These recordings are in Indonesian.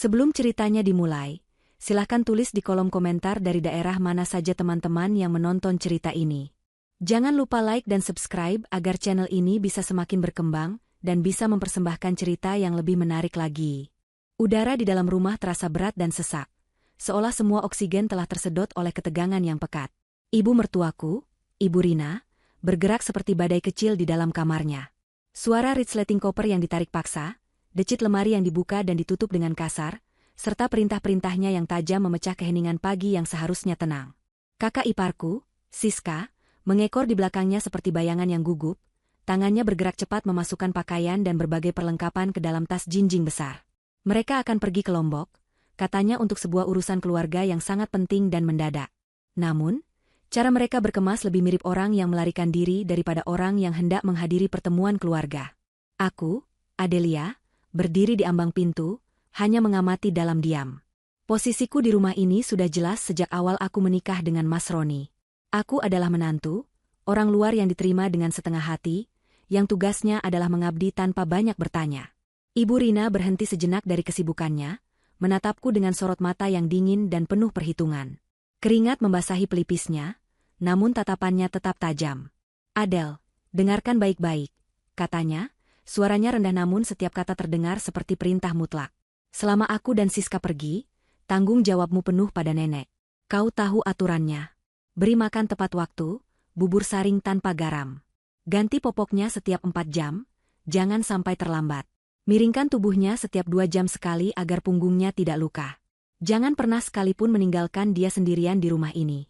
Sebelum ceritanya dimulai, silahkan tulis di kolom komentar dari daerah mana saja teman-teman yang menonton cerita ini. Jangan lupa like dan subscribe agar channel ini bisa semakin berkembang dan bisa mempersembahkan cerita yang lebih menarik lagi. Udara di dalam rumah terasa berat dan sesak, seolah semua oksigen telah tersedot oleh ketegangan yang pekat. Ibu mertuaku, Ibu Rina, bergerak seperti badai kecil di dalam kamarnya. Suara resleting koper yang ditarik paksa, decit lemari yang dibuka dan ditutup dengan kasar, serta perintah-perintahnya yang tajam memecah keheningan pagi yang seharusnya tenang. Kakak iparku, Siska, mengekor di belakangnya seperti bayangan yang gugup, tangannya bergerak cepat memasukkan pakaian dan berbagai perlengkapan ke dalam tas jinjing besar. Mereka akan pergi ke Lombok, katanya untuk sebuah urusan keluarga yang sangat penting dan mendadak. Namun, cara mereka berkemas lebih mirip orang yang melarikan diri daripada orang yang hendak menghadiri pertemuan keluarga. Aku, Adelia, berdiri di ambang pintu, hanya mengamati dalam diam. Posisiku di rumah ini sudah jelas sejak awal aku menikah dengan Mas Roni. Aku adalah menantu, orang luar yang diterima dengan setengah hati, yang tugasnya adalah mengabdi tanpa banyak bertanya. Ibu Rina berhenti sejenak dari kesibukannya, menatapku dengan sorot mata yang dingin dan penuh perhitungan. Keringat membasahi pelipisnya, namun tatapannya tetap tajam. "Adel, dengarkan baik-baik," katanya, suaranya rendah namun setiap kata terdengar seperti perintah mutlak. "Selama aku dan Siska pergi, tanggung jawabmu penuh pada nenek. Kau tahu aturannya. Beri makan tepat waktu, bubur saring tanpa garam. Ganti popoknya setiap 4 jam, jangan sampai terlambat. Miringkan tubuhnya setiap 2 jam sekali agar punggungnya tidak luka. Jangan pernah sekalipun meninggalkan dia sendirian di rumah ini."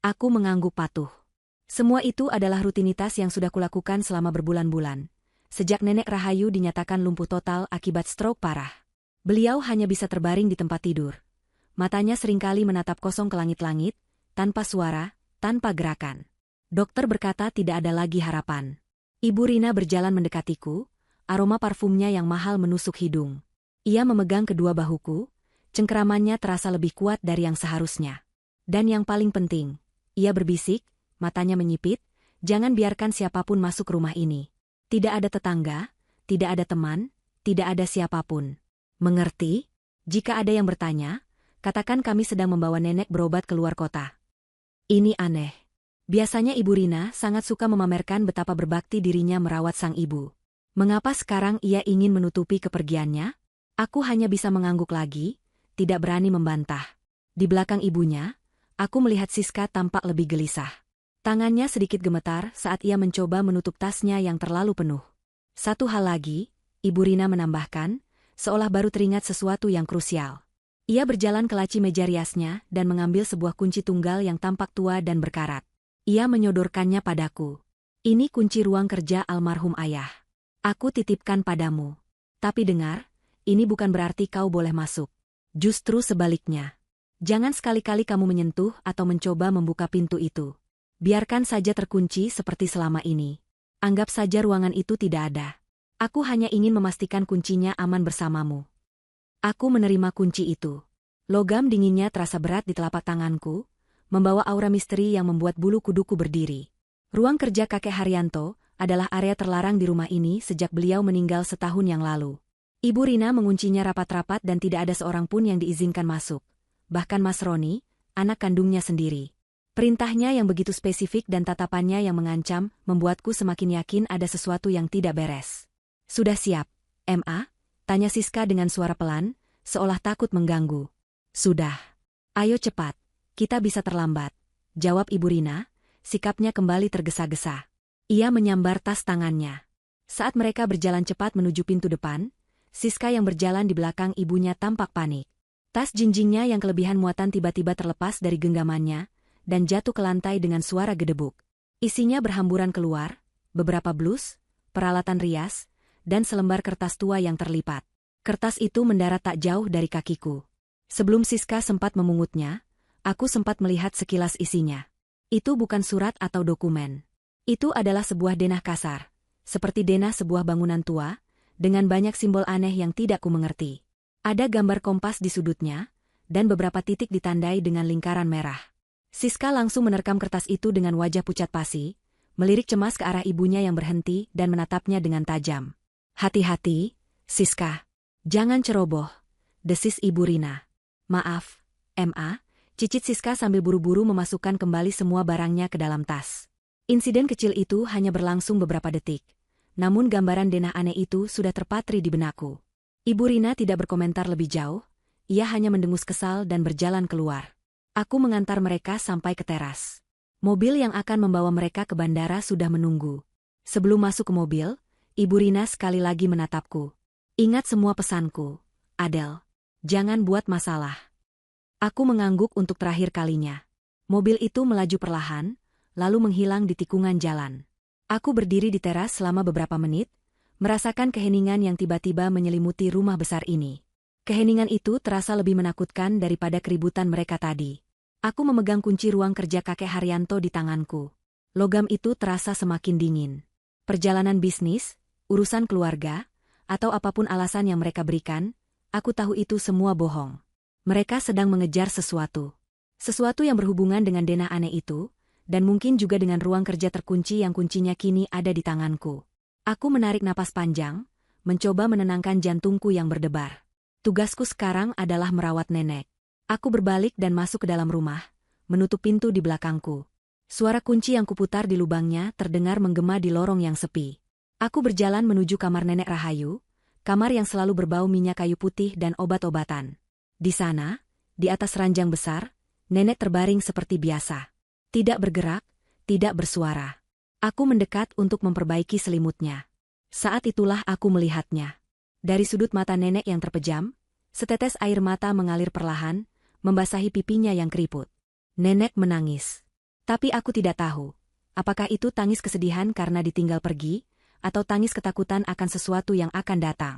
Aku mengangguk patuh. Semua itu adalah rutinitas yang sudah kulakukan selama berbulan-bulan, sejak Nenek Rahayu dinyatakan lumpuh total akibat stroke parah. Beliau hanya bisa terbaring di tempat tidur. Matanya seringkali menatap kosong ke langit-langit, tanpa suara, tanpa gerakan. Dokter berkata tidak ada lagi harapan. Ibu Rina berjalan mendekatiku, aroma parfumnya yang mahal menusuk hidung. Ia memegang kedua bahuku, cengkeramannya terasa lebih kuat dari yang seharusnya. Dan yang paling penting, ia berbisik, matanya menyipit, "Jangan biarkan siapapun masuk rumah ini. Tidak ada tetangga, tidak ada teman, tidak ada siapapun. Mengerti? Jika ada yang bertanya, katakan kami sedang membawa nenek berobat ke luar kota." Ini aneh. Biasanya Ibu Rina sangat suka memamerkan betapa berbakti dirinya merawat sang ibu. Mengapa sekarang ia ingin menutupi kepergiannya? Aku hanya bisa mengangguk lagi, tidak berani membantah. Di belakang ibunya, aku melihat Siska tampak lebih gelisah. Tangannya sedikit gemetar saat ia mencoba menutup tasnya yang terlalu penuh. Satu hal lagi, Ibu Rina menambahkan, seolah baru teringat sesuatu yang krusial. Ia berjalan ke laci meja riasnya dan mengambil sebuah kunci tunggal yang tampak tua dan berkarat. Ia menyodorkannya padaku. "Ini kunci ruang kerja almarhum ayah. Aku titipkan padamu. Tapi dengar, ini bukan berarti kau boleh masuk. Justru sebaliknya. Jangan sekali-kali kamu menyentuh atau mencoba membuka pintu itu. Biarkan saja terkunci seperti selama ini. Anggap saja ruangan itu tidak ada. Aku hanya ingin memastikan kuncinya aman bersamamu." Aku menerima kunci itu. Logam dinginnya terasa berat di telapak tanganku, membawa aura misteri yang membuat bulu kuduku berdiri. Ruang kerja kakek Haryanto adalah area terlarang di rumah ini sejak beliau meninggal setahun yang lalu. Ibu Rina menguncinya rapat-rapat dan tidak ada seorang pun yang diizinkan masuk. Bahkan Mas Roni, anak kandungnya sendiri. Perintahnya yang begitu spesifik dan tatapannya yang mengancam membuatku semakin yakin ada sesuatu yang tidak beres. "Sudah siap, Ma?" tanya Siska dengan suara pelan, seolah takut mengganggu. "Sudah. Ayo cepat, kita bisa terlambat," jawab Ibu Rina, sikapnya kembali tergesa-gesa. Ia menyambar tas tangannya. Saat mereka berjalan cepat menuju pintu depan, Siska yang berjalan di belakang ibunya tampak panik. Tas jinjingnya yang kelebihan muatan tiba-tiba terlepas dari genggamannya, dan jatuh ke lantai dengan suara gedebuk. Isinya berhamburan keluar, beberapa blus, peralatan rias, dan selembar kertas tua yang terlipat. Kertas itu mendarat tak jauh dari kakiku. Sebelum Siska sempat memungutnya, aku sempat melihat sekilas isinya. Itu bukan surat atau dokumen. Itu adalah sebuah denah kasar, seperti denah sebuah bangunan tua, dengan banyak simbol aneh yang tidak ku mengerti. Ada gambar kompas di sudutnya, dan beberapa titik ditandai dengan lingkaran merah. Siska langsung menerkam kertas itu dengan wajah pucat pasi, melirik cemas ke arah ibunya yang berhenti dan menatapnya dengan tajam. "Hati-hati, Siska. Jangan ceroboh. desis Ibu Rina. Maaf, Ma, cicit Siska sambil buru-buru memasukkan kembali semua barangnya ke dalam tas. Insiden kecil itu hanya berlangsung beberapa detik. Namun gambaran denah aneh itu sudah terpatri di benakku. Ibu Rina tidak berkomentar lebih jauh, ia hanya mendengus kesal dan berjalan keluar. Aku mengantar mereka sampai ke teras. Mobil yang akan membawa mereka ke bandara sudah menunggu. Sebelum masuk ke mobil, Ibu Rina sekali lagi menatapku. Ingat semua pesanku, Adele. Jangan buat masalah. Aku mengangguk untuk terakhir kalinya. Mobil itu melaju perlahan, lalu menghilang di tikungan jalan. Aku berdiri di teras selama beberapa menit, merasakan keheningan yang tiba-tiba menyelimuti rumah besar ini. Keheningan itu terasa lebih menakutkan daripada keributan mereka tadi. Aku memegang kunci ruang kerja kakek Haryanto di tanganku. Logam itu terasa semakin dingin. Perjalanan bisnis, urusan keluarga, atau apapun alasan yang mereka berikan, aku tahu itu semua bohong. Mereka sedang mengejar sesuatu. Sesuatu yang berhubungan dengan denah aneh itu, dan mungkin juga dengan ruang kerja terkunci yang kuncinya kini ada di tanganku. Aku menarik napas panjang, mencoba menenangkan jantungku yang berdebar. Tugasku sekarang adalah merawat nenek. Aku berbalik dan masuk ke dalam rumah, menutup pintu di belakangku. Suara kunci yang kuputar di lubangnya terdengar menggema di lorong yang sepi. Aku berjalan menuju kamar nenek Rahayu, kamar yang selalu berbau minyak kayu putih dan obat-obatan. Di sana, di atas ranjang besar, nenek terbaring seperti biasa. Tidak bergerak, tidak bersuara. Aku mendekat untuk memperbaiki selimutnya. Saat itulah aku melihatnya. Dari sudut mata nenek yang terpejam, setetes air mata mengalir perlahan, membasahi pipinya yang keriput. Nenek menangis. Tapi aku tidak tahu, apakah itu tangis kesedihan karena ditinggal pergi, atau tangis ketakutan akan sesuatu yang akan datang.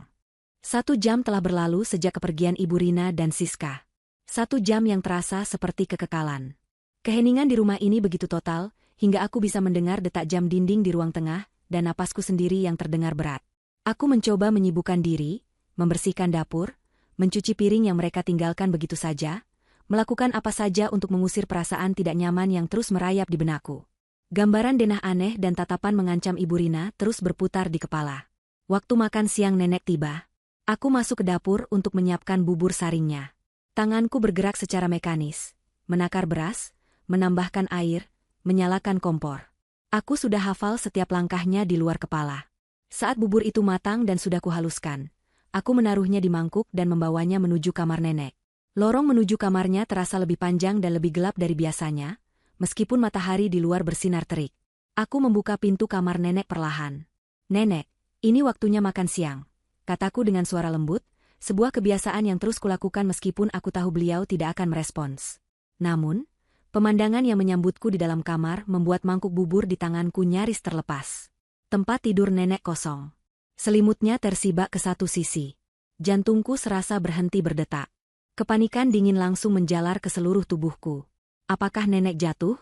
1 jam telah berlalu sejak kepergian Ibu Rina dan Siska. 1 jam yang terasa seperti kekekalan. Keheningan di rumah ini begitu total, hingga aku bisa mendengar detak jam dinding di ruang tengah, dan napasku sendiri yang terdengar berat. Aku mencoba menyibukkan diri, membersihkan dapur, mencuci piring yang mereka tinggalkan begitu saja, melakukan apa saja untuk mengusir perasaan tidak nyaman yang terus merayap di benakku. Gambaran denah aneh dan tatapan mengancam Ibu Rina terus berputar di kepala. Waktu makan siang nenek tiba. Aku masuk ke dapur untuk menyiapkan bubur saringnya. Tanganku bergerak secara mekanis, menakar beras, menambahkan air, menyalakan kompor. Aku sudah hafal setiap langkahnya di luar kepala. Saat bubur itu matang dan sudah kuhaluskan, aku menaruhnya di mangkuk dan membawanya menuju kamar nenek. Lorong menuju kamarnya terasa lebih panjang dan lebih gelap dari biasanya, meskipun matahari di luar bersinar terik. Aku membuka pintu kamar nenek perlahan. "Nenek, ini waktunya makan siang," kataku dengan suara lembut, sebuah kebiasaan yang terus kulakukan meskipun aku tahu beliau tidak akan merespons. Namun, pemandangan yang menyambutku di dalam kamar membuat mangkuk bubur di tanganku nyaris terlepas. Tempat tidur nenek kosong. Selimutnya tersibak ke satu sisi. Jantungku serasa berhenti berdetak. Kepanikan dingin langsung menjalar ke seluruh tubuhku. Apakah nenek jatuh?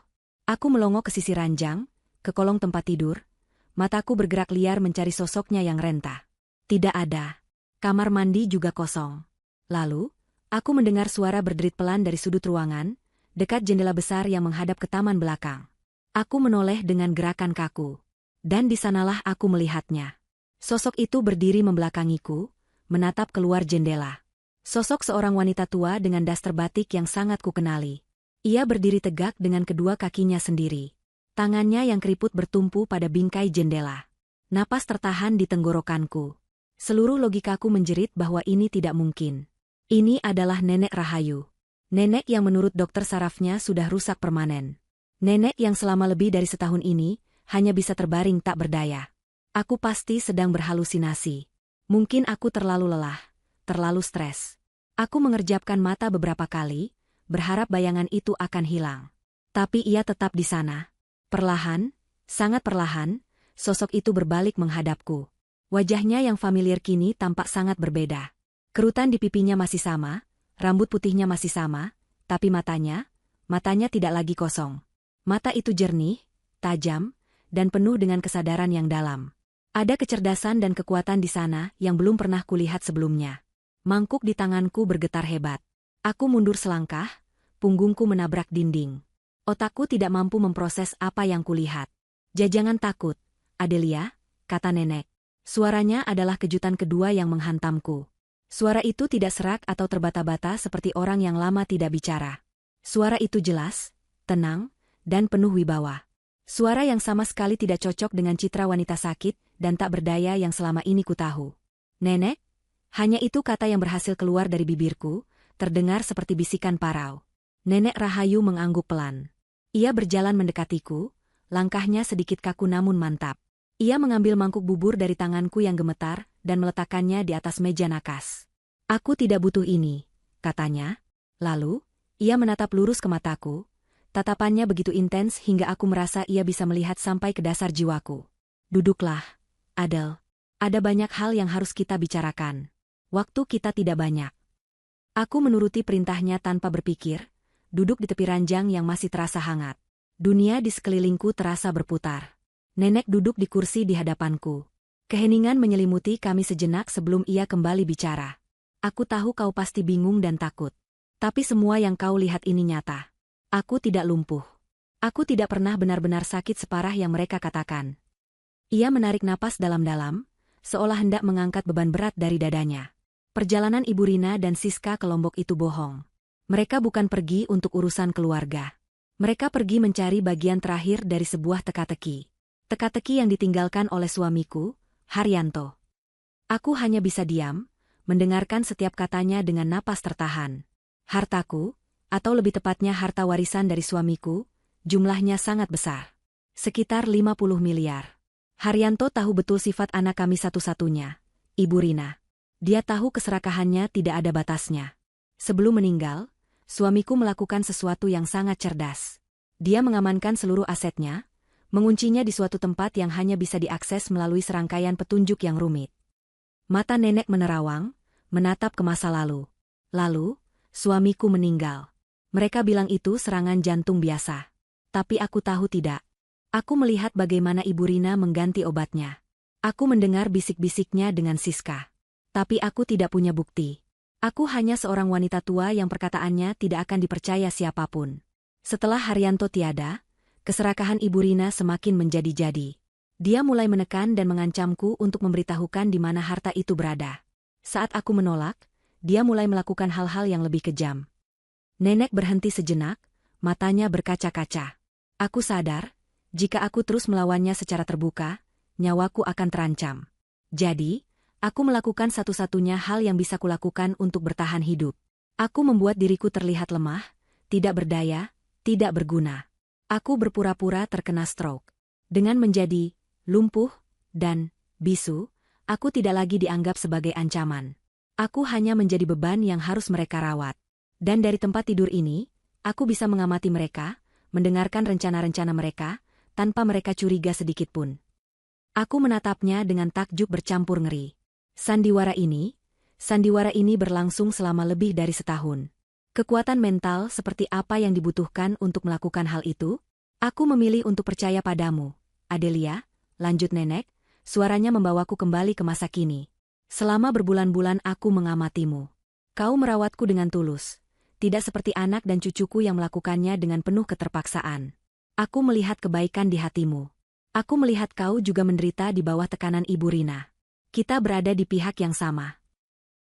Aku melongok ke sisi ranjang, ke kolong tempat tidur. Mataku bergerak liar mencari sosoknya yang rentah. Tidak ada. Kamar mandi juga kosong. Lalu, aku mendengar suara berderit pelan dari sudut ruangan, dekat jendela besar yang menghadap ke taman belakang. Aku menoleh dengan gerakan kaku. Dan di sanalah aku melihatnya. Sosok itu berdiri membelakangiku, menatap keluar jendela. Sosok seorang wanita tua dengan daster batik yang sangat kukenali. Ia berdiri tegak dengan kedua kakinya sendiri. Tangannya yang keriput bertumpu pada bingkai jendela. Napas tertahan di tenggorokanku. Seluruh logikaku menjerit bahwa ini tidak mungkin. Ini adalah nenek Rahayu. Nenek yang menurut dokter sarafnya sudah rusak permanen. Nenek yang selama lebih dari setahun ini hanya bisa terbaring tak berdaya. Aku pasti sedang berhalusinasi. Mungkin aku terlalu lelah, terlalu stres. Aku mengerjapkan mata beberapa kali, berharap bayangan itu akan hilang. Tapi ia tetap di sana. Perlahan, sangat perlahan, sosok itu berbalik menghadapku. Wajahnya yang familiar kini tampak sangat berbeda. Kerutan di pipinya masih sama, rambut putihnya masih sama, tapi matanya tidak lagi kosong. Mata itu jernih, tajam, dan penuh dengan kesadaran yang dalam. Ada kecerdasan dan kekuatan di sana yang belum pernah kulihat sebelumnya. Mangkuk di tanganku bergetar hebat. Aku mundur selangkah, punggungku menabrak dinding. Otakku tidak mampu memproses apa yang kulihat. "Jangan takut, Adelia," kata nenek. Suaranya adalah kejutan kedua yang menghantamku. Suara itu tidak serak atau terbata-bata seperti orang yang lama tidak bicara. Suara itu jelas, tenang, dan penuh wibawa. Suara yang sama sekali tidak cocok dengan citra wanita sakit dan tak berdaya yang selama ini kutahu. Nenek? Hanya itu kata yang berhasil keluar dari bibirku, terdengar seperti bisikan parau. Nenek Rahayu mengangguk pelan. Ia berjalan mendekatiku, langkahnya sedikit kaku namun mantap. Ia mengambil mangkuk bubur dari tanganku yang gemetar dan meletakkannya di atas meja nakas. Aku tidak butuh ini, katanya. Lalu, ia menatap lurus ke mataku. Tatapannya begitu intens hingga aku merasa ia bisa melihat sampai ke dasar jiwaku. Duduklah, Adele. Ada banyak hal yang harus kita bicarakan. Waktu kita tidak banyak. Aku menuruti perintahnya tanpa berpikir, duduk di tepi ranjang yang masih terasa hangat. Dunia di sekelilingku terasa berputar. Nenek duduk di kursi di hadapanku. Keheningan menyelimuti kami sejenak sebelum ia kembali bicara. Aku tahu kau pasti bingung dan takut. Tapi semua yang kau lihat ini nyata. Aku tidak lumpuh. Aku tidak pernah benar-benar sakit separah yang mereka katakan. Ia menarik napas dalam-dalam, seolah hendak mengangkat beban berat dari dadanya. Perjalanan Ibu Rina dan Siska ke Lombok itu bohong. Mereka bukan pergi untuk urusan keluarga. Mereka pergi mencari bagian terakhir dari sebuah teka-teki. Teka-teki yang ditinggalkan oleh suamiku, Haryanto. Aku hanya bisa diam, mendengarkan setiap katanya dengan napas tertahan. Hartaku, atau lebih tepatnya harta warisan dari suamiku, jumlahnya sangat besar. Sekitar 50 miliar. Haryanto tahu betul sifat anak kami satu-satunya, Ibu Rina. Dia tahu keserakahannya tidak ada batasnya. Sebelum meninggal, suamiku melakukan sesuatu yang sangat cerdas. Dia mengamankan seluruh asetnya, menguncinya di suatu tempat yang hanya bisa diakses melalui serangkaian petunjuk yang rumit. Mata nenek menerawang, menatap ke masa lalu. Lalu, suamiku meninggal. Mereka bilang itu serangan jantung biasa. Tapi aku tahu tidak. Aku melihat bagaimana Ibu Rina mengganti obatnya. Aku mendengar bisik-bisiknya dengan Siska. Tapi aku tidak punya bukti. Aku hanya seorang wanita tua yang perkataannya tidak akan dipercaya siapapun. Setelah Haryanto tiada, keserakahan Ibu Rina semakin menjadi-jadi. Dia mulai menekan dan mengancamku untuk memberitahukan di mana harta itu berada. Saat aku menolak, dia mulai melakukan hal-hal yang lebih kejam. Nenek berhenti sejenak, matanya berkaca-kaca. Aku sadar, jika aku terus melawannya secara terbuka, nyawaku akan terancam. Jadi, aku melakukan satu-satunya hal yang bisa kulakukan untuk bertahan hidup. Aku membuat diriku terlihat lemah, tidak berdaya, tidak berguna. Aku berpura-pura terkena stroke. Dengan menjadi lumpuh dan bisu, aku tidak lagi dianggap sebagai ancaman. Aku hanya menjadi beban yang harus mereka rawat. Dan dari tempat tidur ini, aku bisa mengamati mereka, mendengarkan rencana-rencana mereka, tanpa mereka curiga sedikitpun. Aku menatapnya dengan takjub bercampur ngeri. Sandiwara ini berlangsung selama lebih dari setahun. Kekuatan mental seperti apa yang dibutuhkan untuk melakukan hal itu? Aku memilih untuk percaya padamu, Adelia, lanjut nenek, suaranya membawaku kembali ke masa kini. Selama berbulan-bulan aku mengamatimu. Kau merawatku dengan tulus. Tidak seperti anak dan cucuku yang melakukannya dengan penuh keterpaksaan. Aku melihat kebaikan di hatimu. Aku melihat kau juga menderita di bawah tekanan Ibu Rina. Kita berada di pihak yang sama.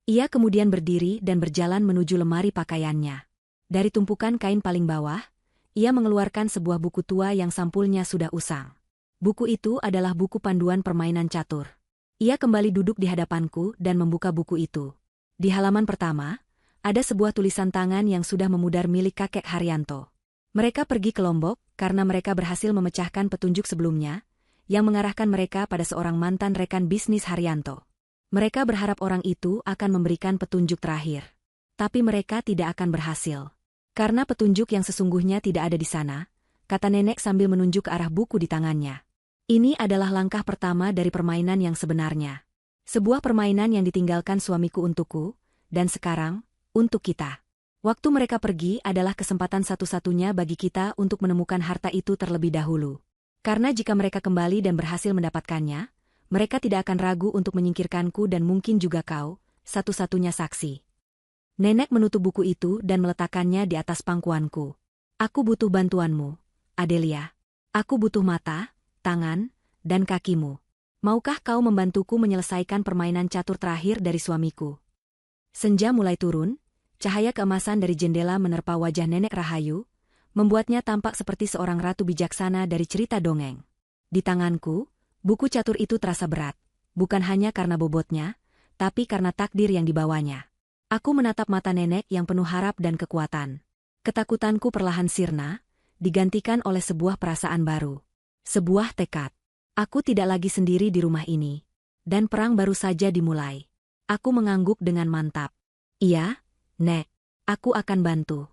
Ia kemudian berdiri dan berjalan menuju lemari pakaiannya. Dari tumpukan kain paling bawah, ia mengeluarkan sebuah buku tua yang sampulnya sudah usang. Buku itu adalah buku panduan permainan catur. Ia kembali duduk di hadapanku dan membuka buku itu. Di halaman pertama, ada sebuah tulisan tangan yang sudah memudar milik kakek Haryanto. Mereka pergi ke Lombok karena mereka berhasil memecahkan petunjuk sebelumnya, yang mengarahkan mereka pada seorang mantan rekan bisnis Haryanto. Mereka berharap orang itu akan memberikan petunjuk terakhir. Tapi mereka tidak akan berhasil. Karena petunjuk yang sesungguhnya tidak ada di sana, kata nenek sambil menunjuk ke arah buku di tangannya. Ini adalah langkah pertama dari permainan yang sebenarnya. Sebuah permainan yang ditinggalkan suamiku untukku, dan sekarang, untuk kita. Waktu mereka pergi adalah kesempatan satu-satunya bagi kita untuk menemukan harta itu terlebih dahulu. Karena jika mereka kembali dan berhasil mendapatkannya, mereka tidak akan ragu untuk menyingkirkanku dan mungkin juga kau, satu-satunya saksi. Nenek menutup buku itu dan meletakkannya di atas pangkuanku. Aku butuh bantuanmu, Adelia. Aku butuh mata, tangan, dan kakimu. Maukah kau membantuku menyelesaikan permainan catur terakhir dari suamiku? Senja mulai turun, cahaya keemasan dari jendela menerpa wajah Nenek Rahayu, membuatnya tampak seperti seorang ratu bijaksana dari cerita dongeng. Di tanganku, buku catur itu terasa berat, bukan hanya karena bobotnya, tapi karena takdir yang dibawanya. Aku menatap mata nenek yang penuh harap dan kekuatan. Ketakutanku perlahan sirna, digantikan oleh sebuah perasaan baru. Sebuah tekad. Aku tidak lagi sendiri di rumah ini. Dan perang baru saja dimulai. Aku mengangguk dengan mantap. Iya, Nek. Aku akan bantu.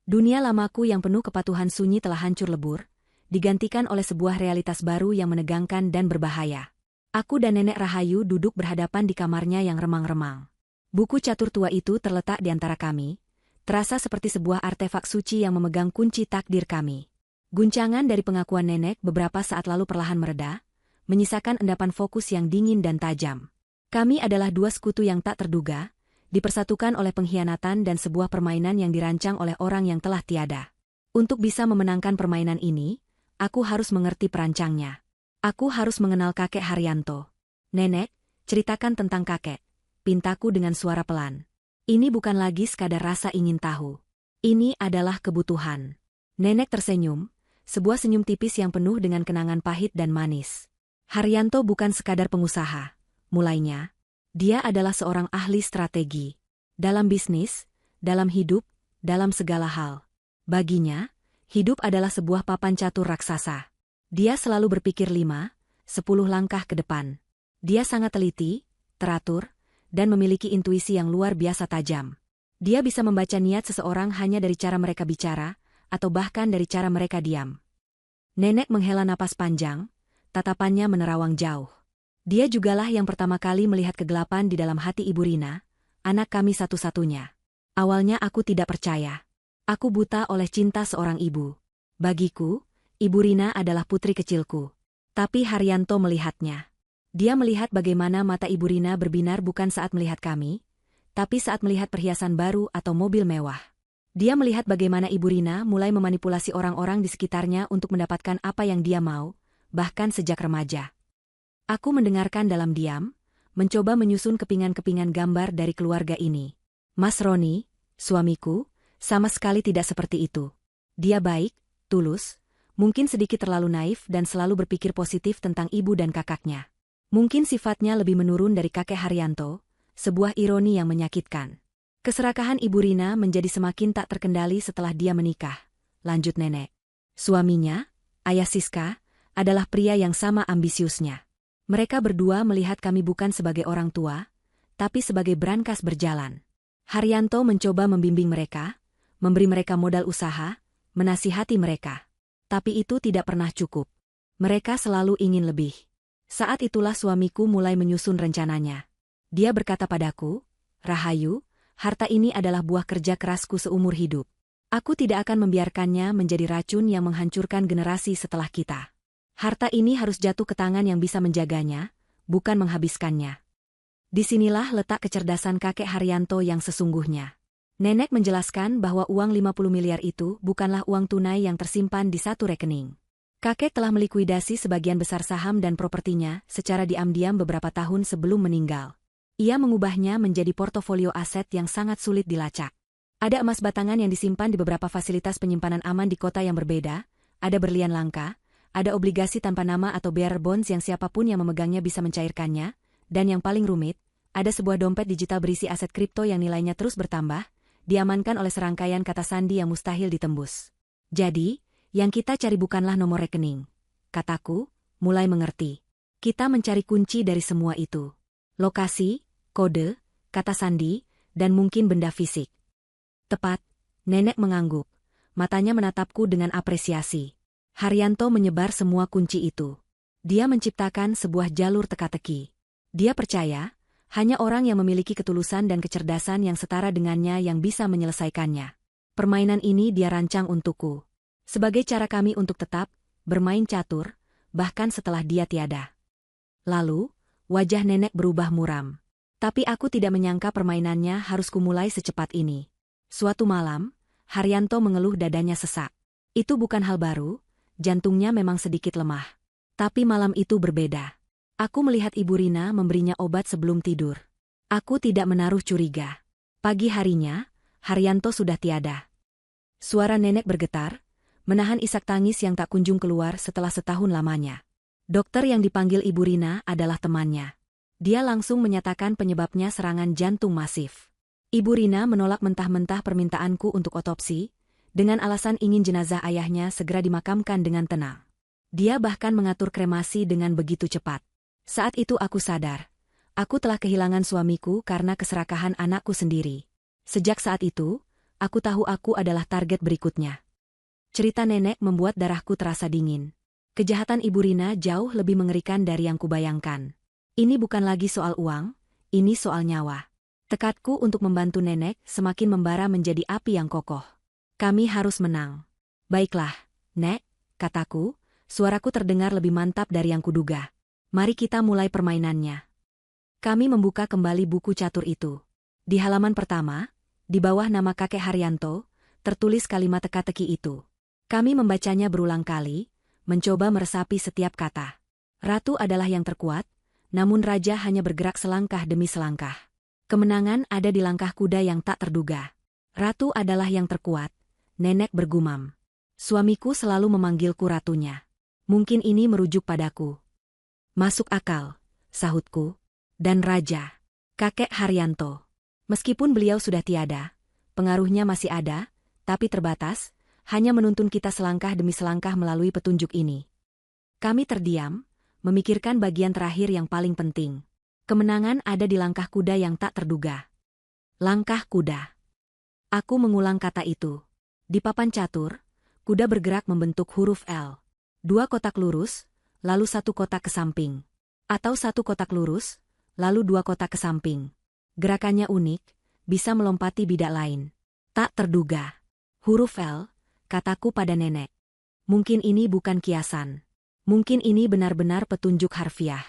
Dunia lamaku yang penuh kepatuhan sunyi telah hancur lebur, digantikan oleh sebuah realitas baru yang menegangkan dan berbahaya. Aku dan Nenek Rahayu duduk berhadapan di kamarnya yang remang-remang. Buku catur tua itu terletak di antara kami, terasa seperti sebuah artefak suci yang memegang kunci takdir kami. Guncangan dari pengakuan nenek beberapa saat lalu perlahan mereda, menyisakan endapan fokus yang dingin dan tajam. Kami adalah dua sekutu yang tak terduga, dipersatukan oleh pengkhianatan dan sebuah permainan yang dirancang oleh orang yang telah tiada. Untuk bisa memenangkan permainan ini, aku harus mengerti perancangnya. Aku harus mengenal kakek Haryanto. Nenek, ceritakan tentang kakek, pintaku dengan suara pelan. Ini bukan lagi sekadar rasa ingin tahu. Ini adalah kebutuhan. Nenek tersenyum, sebuah senyum tipis yang penuh dengan kenangan pahit dan manis. Haryanto bukan sekadar pengusaha. Mulainya, dia adalah seorang ahli strategi. Dalam bisnis, dalam hidup, dalam segala hal. Baginya, hidup adalah sebuah papan catur raksasa. Dia selalu berpikir 5, 10 langkah ke depan. Dia sangat teliti, teratur, dan memiliki intuisi yang luar biasa tajam. Dia bisa membaca niat seseorang hanya dari cara mereka bicara, atau bahkan dari cara mereka diam. Nenek menghela napas panjang, tatapannya menerawang jauh. Dia jugalah yang pertama kali melihat kegelapan di dalam hati Ibu Rina, anak kami satu-satunya. Awalnya aku tidak percaya. Aku buta oleh cinta seorang ibu. Bagiku, Ibu Rina adalah putri kecilku. Tapi Haryanto melihatnya. Dia melihat bagaimana mata Ibu Rina berbinar bukan saat melihat kami, tapi saat melihat perhiasan baru atau mobil mewah. Dia melihat bagaimana Ibu Rina mulai memanipulasi orang-orang di sekitarnya untuk mendapatkan apa yang dia mau, bahkan sejak remaja. Aku mendengarkan dalam diam, mencoba menyusun kepingan-kepingan gambar dari keluarga ini. Mas Roni, suamiku, sama sekali tidak seperti itu. Dia baik, tulus, mungkin sedikit terlalu naif dan selalu berpikir positif tentang ibu dan kakaknya. Mungkin sifatnya lebih menurun dari kakek Haryanto, sebuah ironi yang menyakitkan. Keserakahan Ibu Rina menjadi semakin tak terkendali setelah dia menikah, lanjut nenek. Suaminya, Ayah Siska, adalah pria yang sama ambisiusnya. Mereka berdua melihat kami bukan sebagai orang tua, tapi sebagai brankas berjalan. Haryanto mencoba membimbing mereka, memberi mereka modal usaha, menasihati mereka. Tapi itu tidak pernah cukup. Mereka selalu ingin lebih. Saat itulah suamiku mulai menyusun rencananya. Dia berkata padaku, Rahayu, harta ini adalah buah kerja kerasku seumur hidup. Aku tidak akan membiarkannya menjadi racun yang menghancurkan generasi setelah kita. Harta ini harus jatuh ke tangan yang bisa menjaganya, bukan menghabiskannya. Disinilah letak kecerdasan kakek Haryanto yang sesungguhnya. Nenek menjelaskan bahwa uang 50 miliar itu bukanlah uang tunai yang tersimpan di satu rekening. Kakek telah melikuidasi sebagian besar saham dan propertinya secara diam-diam beberapa tahun sebelum meninggal. Ia mengubahnya menjadi portofolio aset yang sangat sulit dilacak. Ada emas batangan yang disimpan di beberapa fasilitas penyimpanan aman di kota yang berbeda, ada berlian langka, ada obligasi tanpa nama atau bearer bonds yang siapapun yang memegangnya bisa mencairkannya, dan yang paling rumit, ada sebuah dompet digital berisi aset kripto yang nilainya terus bertambah, diamankan oleh serangkaian kata sandi yang mustahil ditembus. Jadi, yang kita cari bukanlah nomor rekening. Kataku, mulai mengerti. Kita mencari kunci dari semua itu. Lokasi, kode, kata sandi, dan mungkin benda fisik. Tepat, nenek mengangguk. Matanya menatapku dengan apresiasi. Haryanto menyebar semua kunci itu. Dia menciptakan sebuah jalur teka-teki. Dia percaya, hanya orang yang memiliki ketulusan dan kecerdasan yang setara dengannya yang bisa menyelesaikannya. Permainan ini dia rancang untukku. Sebagai cara kami untuk tetap bermain catur, bahkan setelah dia tiada. Lalu, wajah nenek berubah muram. Tapi aku tidak menyangka permainannya harus kumulai secepat ini. Suatu malam, Haryanto mengeluh dadanya sesak. Itu bukan hal baru, jantungnya memang sedikit lemah. Tapi malam itu berbeda. Aku melihat Ibu Rina memberinya obat sebelum tidur. Aku tidak menaruh curiga. Pagi harinya, Haryanto sudah tiada. Suara nenek bergetar, menahan isak tangis yang tak kunjung keluar setelah setahun lamanya. Dokter yang dipanggil Ibu Rina adalah temannya. Dia langsung menyatakan penyebabnya serangan jantung masif. Ibu Rina menolak mentah-mentah permintaanku untuk otopsi, dengan alasan ingin jenazah ayahnya segera dimakamkan dengan tenang. Dia bahkan mengatur kremasi dengan begitu cepat. Saat itu aku sadar. Aku telah kehilangan suamiku karena keserakahan anakku sendiri. Sejak saat itu, aku tahu aku adalah target berikutnya. Cerita nenek membuat darahku terasa dingin. Kejahatan Ibu Rina jauh lebih mengerikan dari yang kubayangkan. Ini bukan lagi soal uang, ini soal nyawa. Tekadku untuk membantu nenek semakin membara menjadi api yang kokoh. Kami harus menang. Baiklah, Nek, kataku, suaraku terdengar lebih mantap dari yang kuduga. Mari kita mulai permainannya. Kami membuka kembali buku catur itu. Di halaman pertama, di bawah nama kakek Haryanto, tertulis kalimat teka-teki itu. Kami membacanya berulang kali, mencoba meresapi setiap kata. Ratu adalah yang terkuat, namun raja hanya bergerak selangkah demi selangkah. Kemenangan ada di langkah kuda yang tak terduga. Ratu adalah yang terkuat, nenek bergumam. Suamiku selalu memanggilku ratunya. Mungkin ini merujuk padaku. Masuk akal, sahutku. Dan raja, kakek Haryanto. Meskipun beliau sudah tiada, pengaruhnya masih ada, tapi terbatas, hanya menuntun kita selangkah demi selangkah melalui petunjuk ini. Kami terdiam, memikirkan bagian terakhir yang paling penting. Kemenangan ada di langkah kuda yang tak terduga. Langkah kuda. Aku mengulang kata itu. Di papan catur, kuda bergerak membentuk huruf L. 2 kotak lurus, lalu 1 kotak ke samping. Atau 1 kotak lurus, lalu 2 kotak ke samping. Gerakannya unik, bisa melompati bidak lain. Tak terduga. Huruf L, kataku pada nenek. Mungkin ini bukan kiasan. Mungkin ini benar-benar petunjuk harfiah.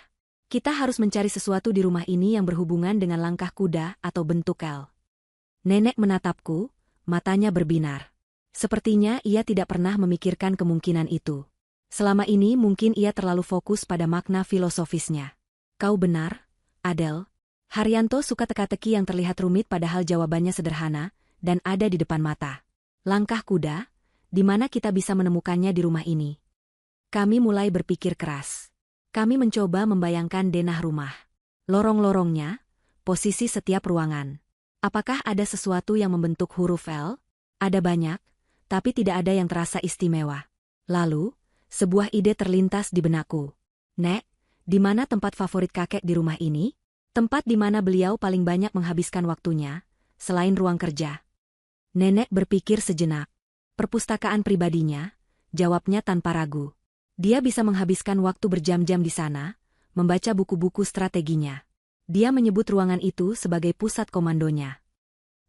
Kita harus mencari sesuatu di rumah ini yang berhubungan dengan langkah kuda atau bentuk L. Nenek menatapku, matanya berbinar. Sepertinya ia tidak pernah memikirkan kemungkinan itu. Selama ini mungkin ia terlalu fokus pada makna filosofisnya. Kau benar, Adel. Haryanto suka teka-teki yang terlihat rumit padahal jawabannya sederhana dan ada di depan mata. Langkah kuda, di mana kita bisa menemukannya di rumah ini? Kami mulai berpikir keras. Kami mencoba membayangkan denah rumah. Lorong-lorongnya, posisi setiap ruangan. Apakah ada sesuatu yang membentuk huruf L? Ada banyak, tapi tidak ada yang terasa istimewa. Lalu, sebuah ide terlintas di benakku. Nek, di mana tempat favorit kakek di rumah ini? Tempat di mana beliau paling banyak menghabiskan waktunya, selain ruang kerja. Nenek berpikir sejenak. Perpustakaan pribadinya, jawabnya tanpa ragu. Dia bisa menghabiskan waktu berjam-jam di sana, membaca buku-buku strateginya. Dia menyebut ruangan itu sebagai pusat komandonya.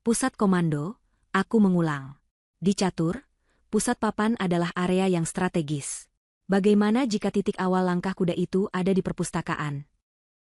Pusat komando, aku mengulang. Di catur, pusat papan adalah area yang strategis. Bagaimana jika titik awal langkah kuda itu ada di perpustakaan?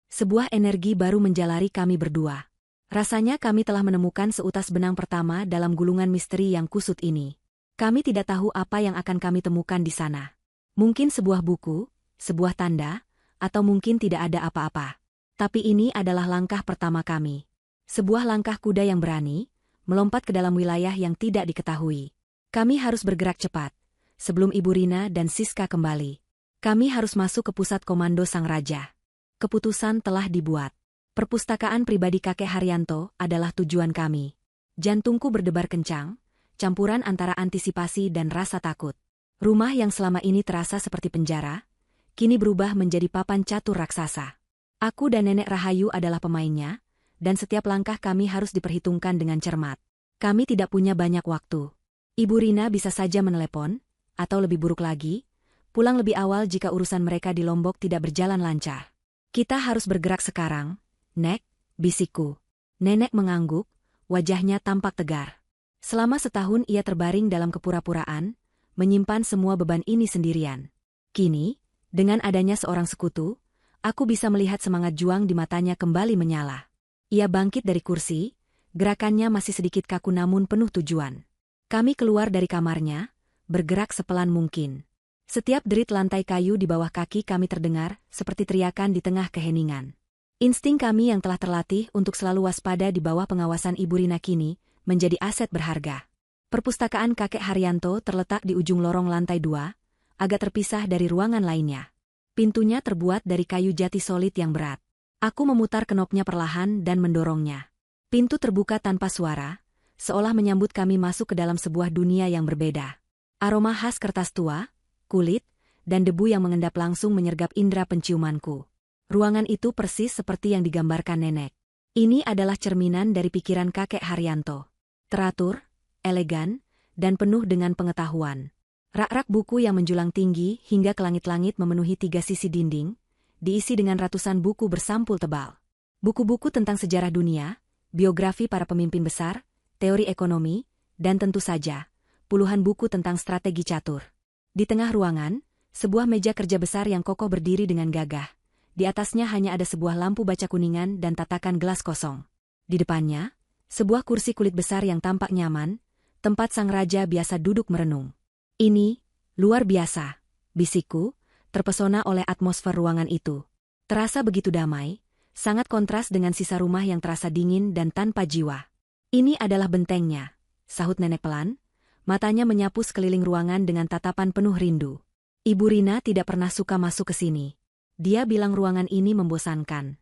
Sebuah energi baru menjalari kami berdua. Rasanya kami telah menemukan seutas benang pertama dalam gulungan misteri yang kusut ini. Kami tidak tahu apa yang akan kami temukan di sana. Mungkin sebuah buku, sebuah tanda, atau mungkin tidak ada apa-apa. Tapi ini adalah langkah pertama kami. Sebuah langkah kuda yang berani, melompat ke dalam wilayah yang tidak diketahui. Kami harus bergerak cepat. Sebelum Ibu Rina dan Siska kembali, kami harus masuk ke pusat komando sang raja. Keputusan telah dibuat. Perpustakaan pribadi kakek Haryanto adalah tujuan kami. Jantungku berdebar kencang, campuran antara antisipasi dan rasa takut. Rumah yang selama ini terasa seperti penjara, kini berubah menjadi papan catur raksasa. Aku dan Nenek Rahayu adalah pemainnya, dan setiap langkah kami harus diperhitungkan dengan cermat. Kami tidak punya banyak waktu. Ibu Rina bisa saja menelepon, atau lebih buruk lagi, pulang lebih awal jika urusan mereka di Lombok tidak berjalan lancar. Kita harus bergerak sekarang, Nek, bisikku. Nenek mengangguk, wajahnya tampak tegar. Selama setahun ia terbaring dalam kepura-puraan, menyimpan semua beban ini sendirian. Kini, dengan adanya seorang sekutu, aku bisa melihat semangat juang di matanya kembali menyala. Ia bangkit dari kursi, gerakannya masih sedikit kaku namun penuh tujuan. Kami keluar dari kamarnya, bergerak sepelan mungkin. Setiap derit lantai kayu di bawah kaki kami terdengar seperti teriakan di tengah keheningan. Insting kami yang telah terlatih untuk selalu waspada di bawah pengawasan Ibu Rina kini menjadi aset berharga. Perpustakaan kakek Haryanto terletak di ujung lorong lantai 2, agak terpisah dari ruangan lainnya. Pintunya terbuat dari kayu jati solid yang berat. Aku memutar knopnya perlahan dan mendorongnya. Pintu terbuka tanpa suara, seolah menyambut kami masuk ke dalam sebuah dunia yang berbeda. Aroma khas kertas tua, kulit, dan debu yang mengendap langsung menyergap indera penciumanku. Ruangan itu persis seperti yang digambarkan nenek. Ini adalah cerminan dari pikiran kakek Haryanto. Teratur, elegan, dan penuh dengan pengetahuan. Rak-rak buku yang menjulang tinggi hingga ke langit-langit memenuhi 3 sisi dinding, diisi dengan ratusan buku bersampul tebal. Buku-buku tentang sejarah dunia, biografi para pemimpin besar, teori ekonomi, dan tentu saja, puluhan buku tentang strategi catur. Di tengah ruangan, sebuah meja kerja besar yang kokoh berdiri dengan gagah. Di atasnya hanya ada sebuah lampu baca kuningan dan tatakan gelas kosong. Di depannya, sebuah kursi kulit besar yang tampak nyaman, tempat sang raja biasa duduk merenung. Ini, luar biasa, bisikku, terpesona oleh atmosfer ruangan itu. Terasa begitu damai, sangat kontras dengan sisa rumah yang terasa dingin dan tanpa jiwa. Ini adalah bentengnya, sahut nenek pelan, matanya menyapu sekeliling ruangan dengan tatapan penuh rindu. Ibu Rina tidak pernah suka masuk ke sini. Dia bilang ruangan ini membosankan.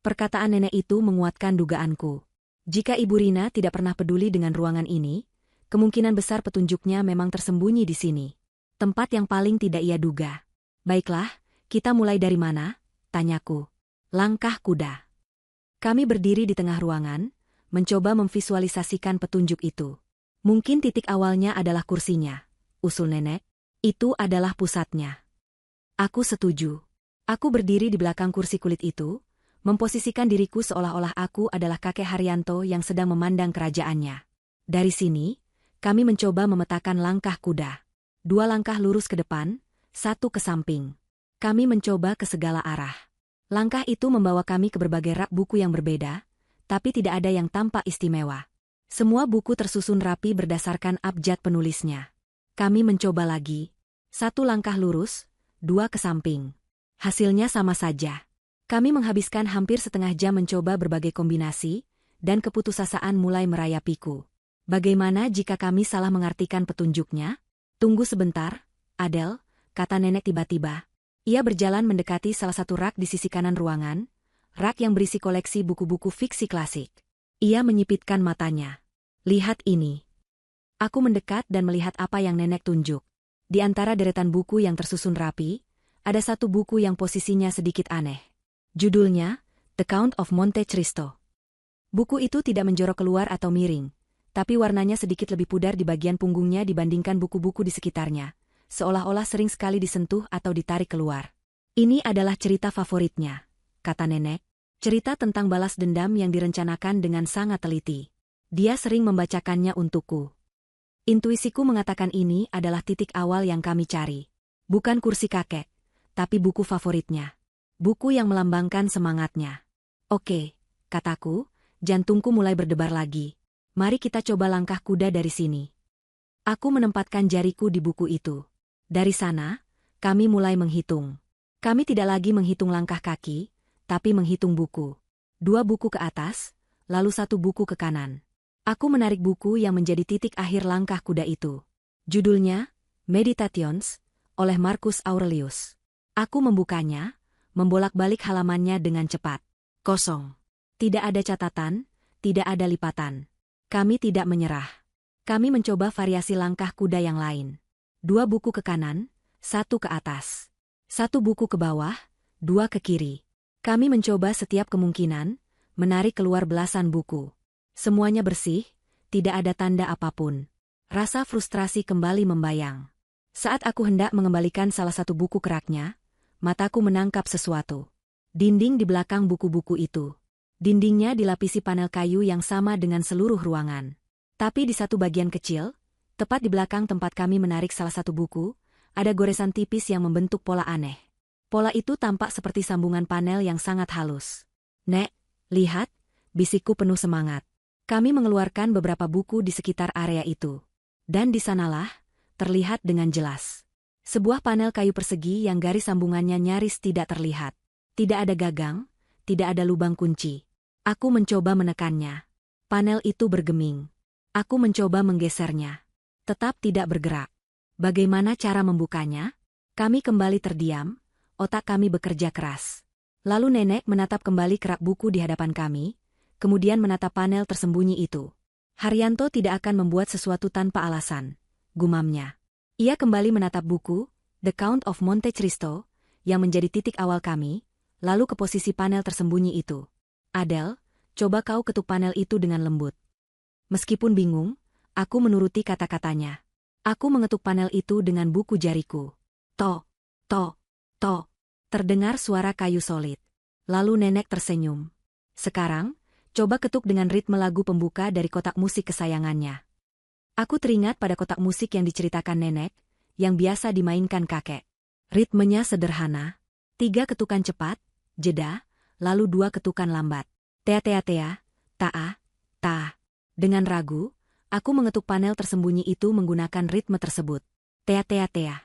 Perkataan nenek itu menguatkan dugaanku. Jika Ibu Rina tidak pernah peduli dengan ruangan ini, kemungkinan besar petunjuknya memang tersembunyi di sini. Tempat yang paling tidak ia duga. Baiklah, kita mulai dari mana? Tanyaku. Langkah kuda. Kami berdiri di tengah ruangan, mencoba memvisualisasikan petunjuk itu. Mungkin titik awalnya adalah kursinya, usul nenek. Itu adalah pusatnya. Aku setuju. Aku berdiri di belakang kursi kulit itu, memposisikan diriku seolah-olah aku adalah kakek Haryanto yang sedang memandang kerajaannya. Dari sini, kami mencoba memetakan langkah kuda. 2 langkah lurus ke depan, 1 ke samping. Kami mencoba ke segala arah. Langkah itu membawa kami ke berbagai rak buku yang berbeda, tapi tidak ada yang tampak istimewa. Semua buku tersusun rapi berdasarkan abjad penulisnya. Kami mencoba lagi. 1 langkah lurus, 2 ke samping. Hasilnya sama saja. Kami menghabiskan hampir setengah jam mencoba berbagai kombinasi, dan keputusasaan mulai merayapiku. Bagaimana jika kami salah mengartikan petunjuknya? Tunggu sebentar, Adele, kata nenek tiba-tiba. Ia berjalan mendekati salah satu rak di sisi kanan ruangan, rak yang berisi koleksi buku-buku fiksi klasik. Ia menyipitkan matanya. Lihat ini. Aku mendekat dan melihat apa yang nenek tunjuk. Di antara deretan buku yang tersusun rapi, ada satu buku yang posisinya sedikit aneh. Judulnya, The Count of Monte Cristo. Buku itu tidak menjorok keluar atau miring, tapi warnanya sedikit lebih pudar di bagian punggungnya dibandingkan buku-buku di sekitarnya, seolah-olah sering sekali disentuh atau ditarik keluar. Ini adalah cerita favoritnya, kata nenek. Cerita tentang balas dendam yang direncanakan dengan sangat teliti. Dia sering membacakannya untukku. Intuisiku mengatakan ini adalah titik awal yang kami cari. Bukan kursi kakek, tapi buku favoritnya. Buku yang melambangkan semangatnya. Oke, kataku, jantungku mulai berdebar lagi. Mari kita coba langkah kuda dari sini. Aku menempatkan jariku di buku itu. Dari sana, kami mulai menghitung. Kami tidak lagi menghitung langkah kaki, tapi menghitung buku. 2 buku ke atas, lalu 1 buku ke kanan. Aku menarik buku yang menjadi titik akhir langkah kuda itu. Judulnya, Meditations, oleh Marcus Aurelius. Aku membukanya, membolak-balik halamannya dengan cepat. Kosong. Tidak ada catatan, tidak ada lipatan. Kami tidak menyerah. Kami mencoba variasi langkah kuda yang lain. 2 buku ke kanan, 1 ke atas. 1 buku ke bawah, 2 ke kiri. Kami mencoba setiap kemungkinan, menarik keluar belasan buku. Semuanya bersih, tidak ada tanda apapun. Rasa frustrasi kembali membayang. Saat aku hendak mengembalikan salah satu buku ke raknya, mataku menangkap sesuatu. Dinding di belakang buku-buku itu. Dindingnya dilapisi panel kayu yang sama dengan seluruh ruangan. Tapi di satu bagian kecil, tepat di belakang tempat kami menarik salah satu buku, ada goresan tipis yang membentuk pola aneh. Pola itu tampak seperti sambungan panel yang sangat halus. Nek, lihat, bisikku penuh semangat. Kami mengeluarkan beberapa buku di sekitar area itu. Dan di sanalah, terlihat dengan jelas. Sebuah panel kayu persegi yang garis sambungannya nyaris tidak terlihat. Tidak ada gagang, tidak ada lubang kunci. Aku mencoba menekannya. Panel itu bergeming. Aku mencoba menggesernya. Tetap tidak bergerak. Bagaimana cara membukanya? Kami kembali terdiam, otak kami bekerja keras. Lalu nenek menatap kembali kerak buku di hadapan kami, kemudian menatap panel tersembunyi itu. Haryanto tidak akan membuat sesuatu tanpa alasan, gumamnya. Ia kembali menatap buku, The Count of Monte Cristo, yang menjadi titik awal kami, lalu ke posisi panel tersembunyi itu. Adele, coba kau ketuk panel itu dengan lembut. Meskipun bingung, aku menuruti kata-katanya. Aku mengetuk panel itu dengan buku jariku. To, to, to. Terdengar suara kayu solid. Lalu nenek tersenyum. Sekarang, coba ketuk dengan ritme lagu pembuka dari kotak musik kesayangannya. Aku teringat pada kotak musik yang diceritakan nenek, yang biasa dimainkan kakek. Ritmenya sederhana. 3 ketukan cepat, jeda, lalu 2 ketukan lambat. Tea-tea-tea, ta-a, ta. Dengan ragu, aku mengetuk panel tersembunyi itu menggunakan ritme tersebut. Tea-tea-tea.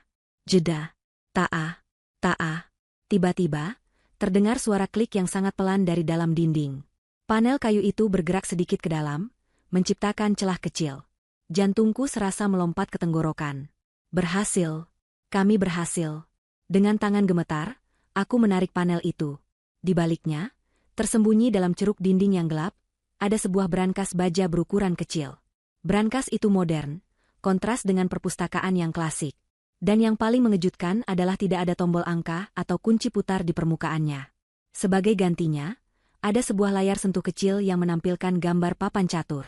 Jeda. Ta-a, ta-a. Tiba-tiba, terdengar suara klik yang sangat pelan dari dalam dinding. Panel kayu itu bergerak sedikit ke dalam, menciptakan celah kecil. Jantungku serasa melompat ke tenggorokan. Berhasil. Kami berhasil. Dengan tangan gemetar, aku menarik panel itu. Di baliknya, tersembunyi dalam ceruk dinding yang gelap, ada sebuah brankas baja berukuran kecil. Brankas itu modern, kontras dengan perpustakaan yang klasik. Dan yang paling mengejutkan adalah tidak ada tombol angka atau kunci putar di permukaannya. Sebagai gantinya, ada sebuah layar sentuh kecil yang menampilkan gambar papan catur.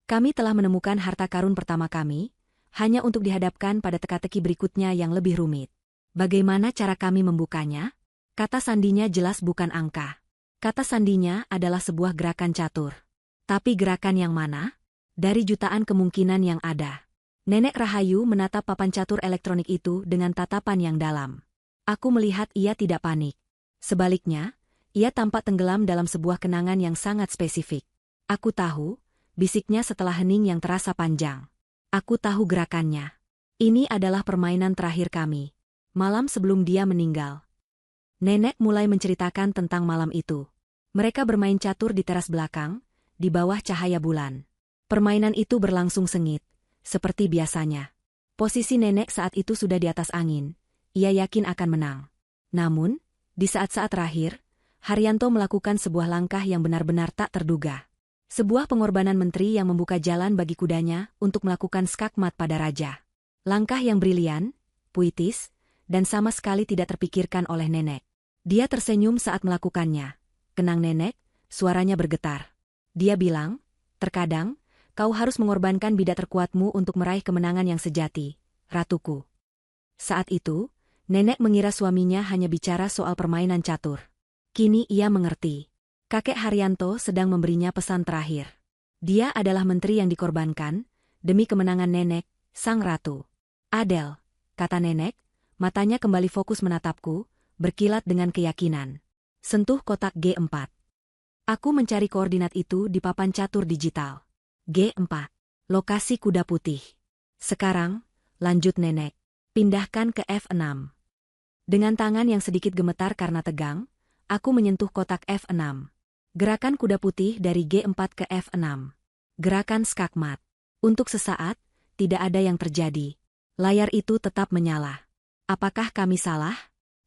Kami telah menemukan harta karun pertama kami, hanya untuk dihadapkan pada teka-teki berikutnya yang lebih rumit. Bagaimana cara kami membukanya? Kata sandinya jelas bukan angka. Kata sandinya adalah sebuah gerakan catur. Tapi gerakan yang mana? Dari jutaan kemungkinan yang ada. Nenek Rahayu menatap papan catur elektronik itu dengan tatapan yang dalam. Aku melihat ia tidak panik. Sebaliknya, ia tampak tenggelam dalam sebuah kenangan yang sangat spesifik. Aku tahu, bisiknya setelah hening yang terasa panjang. Aku tahu gerakannya. Ini adalah permainan terakhir kami. Malam sebelum dia meninggal. Nenek mulai menceritakan tentang malam itu. Mereka bermain catur di teras belakang, di bawah cahaya bulan. Permainan itu berlangsung sengit. Seperti biasanya. Posisi nenek saat itu sudah di atas angin. Ia yakin akan menang. Namun, di saat-saat terakhir, Haryanto melakukan sebuah langkah yang benar-benar tak terduga. Sebuah pengorbanan menteri yang membuka jalan bagi kudanya untuk melakukan skakmat pada raja. Langkah yang brilian, puitis, dan sama sekali tidak terpikirkan oleh nenek. Dia tersenyum saat melakukannya. Kenang nenek, suaranya bergetar. Dia bilang, terkadang, kau harus mengorbankan bidak terkuatmu untuk meraih kemenangan yang sejati, ratuku. Saat itu, nenek mengira suaminya hanya bicara soal permainan catur. Kini ia mengerti. Kakek Haryanto sedang memberinya pesan terakhir. Dia adalah menteri yang dikorbankan, demi kemenangan nenek, sang ratu. Adele, kata nenek, matanya kembali fokus menatapku, berkilat dengan keyakinan. Sentuh kotak G4. Aku mencari koordinat itu di papan catur digital. G4. Lokasi kuda putih. Sekarang, lanjut nenek. Pindahkan ke F6. Dengan tangan yang sedikit gemetar karena tegang, aku menyentuh kotak F6. Gerakan kuda putih dari G4 ke F6. Gerakan skakmat. Untuk sesaat, tidak ada yang terjadi. Layar itu tetap menyala. Apakah kami salah?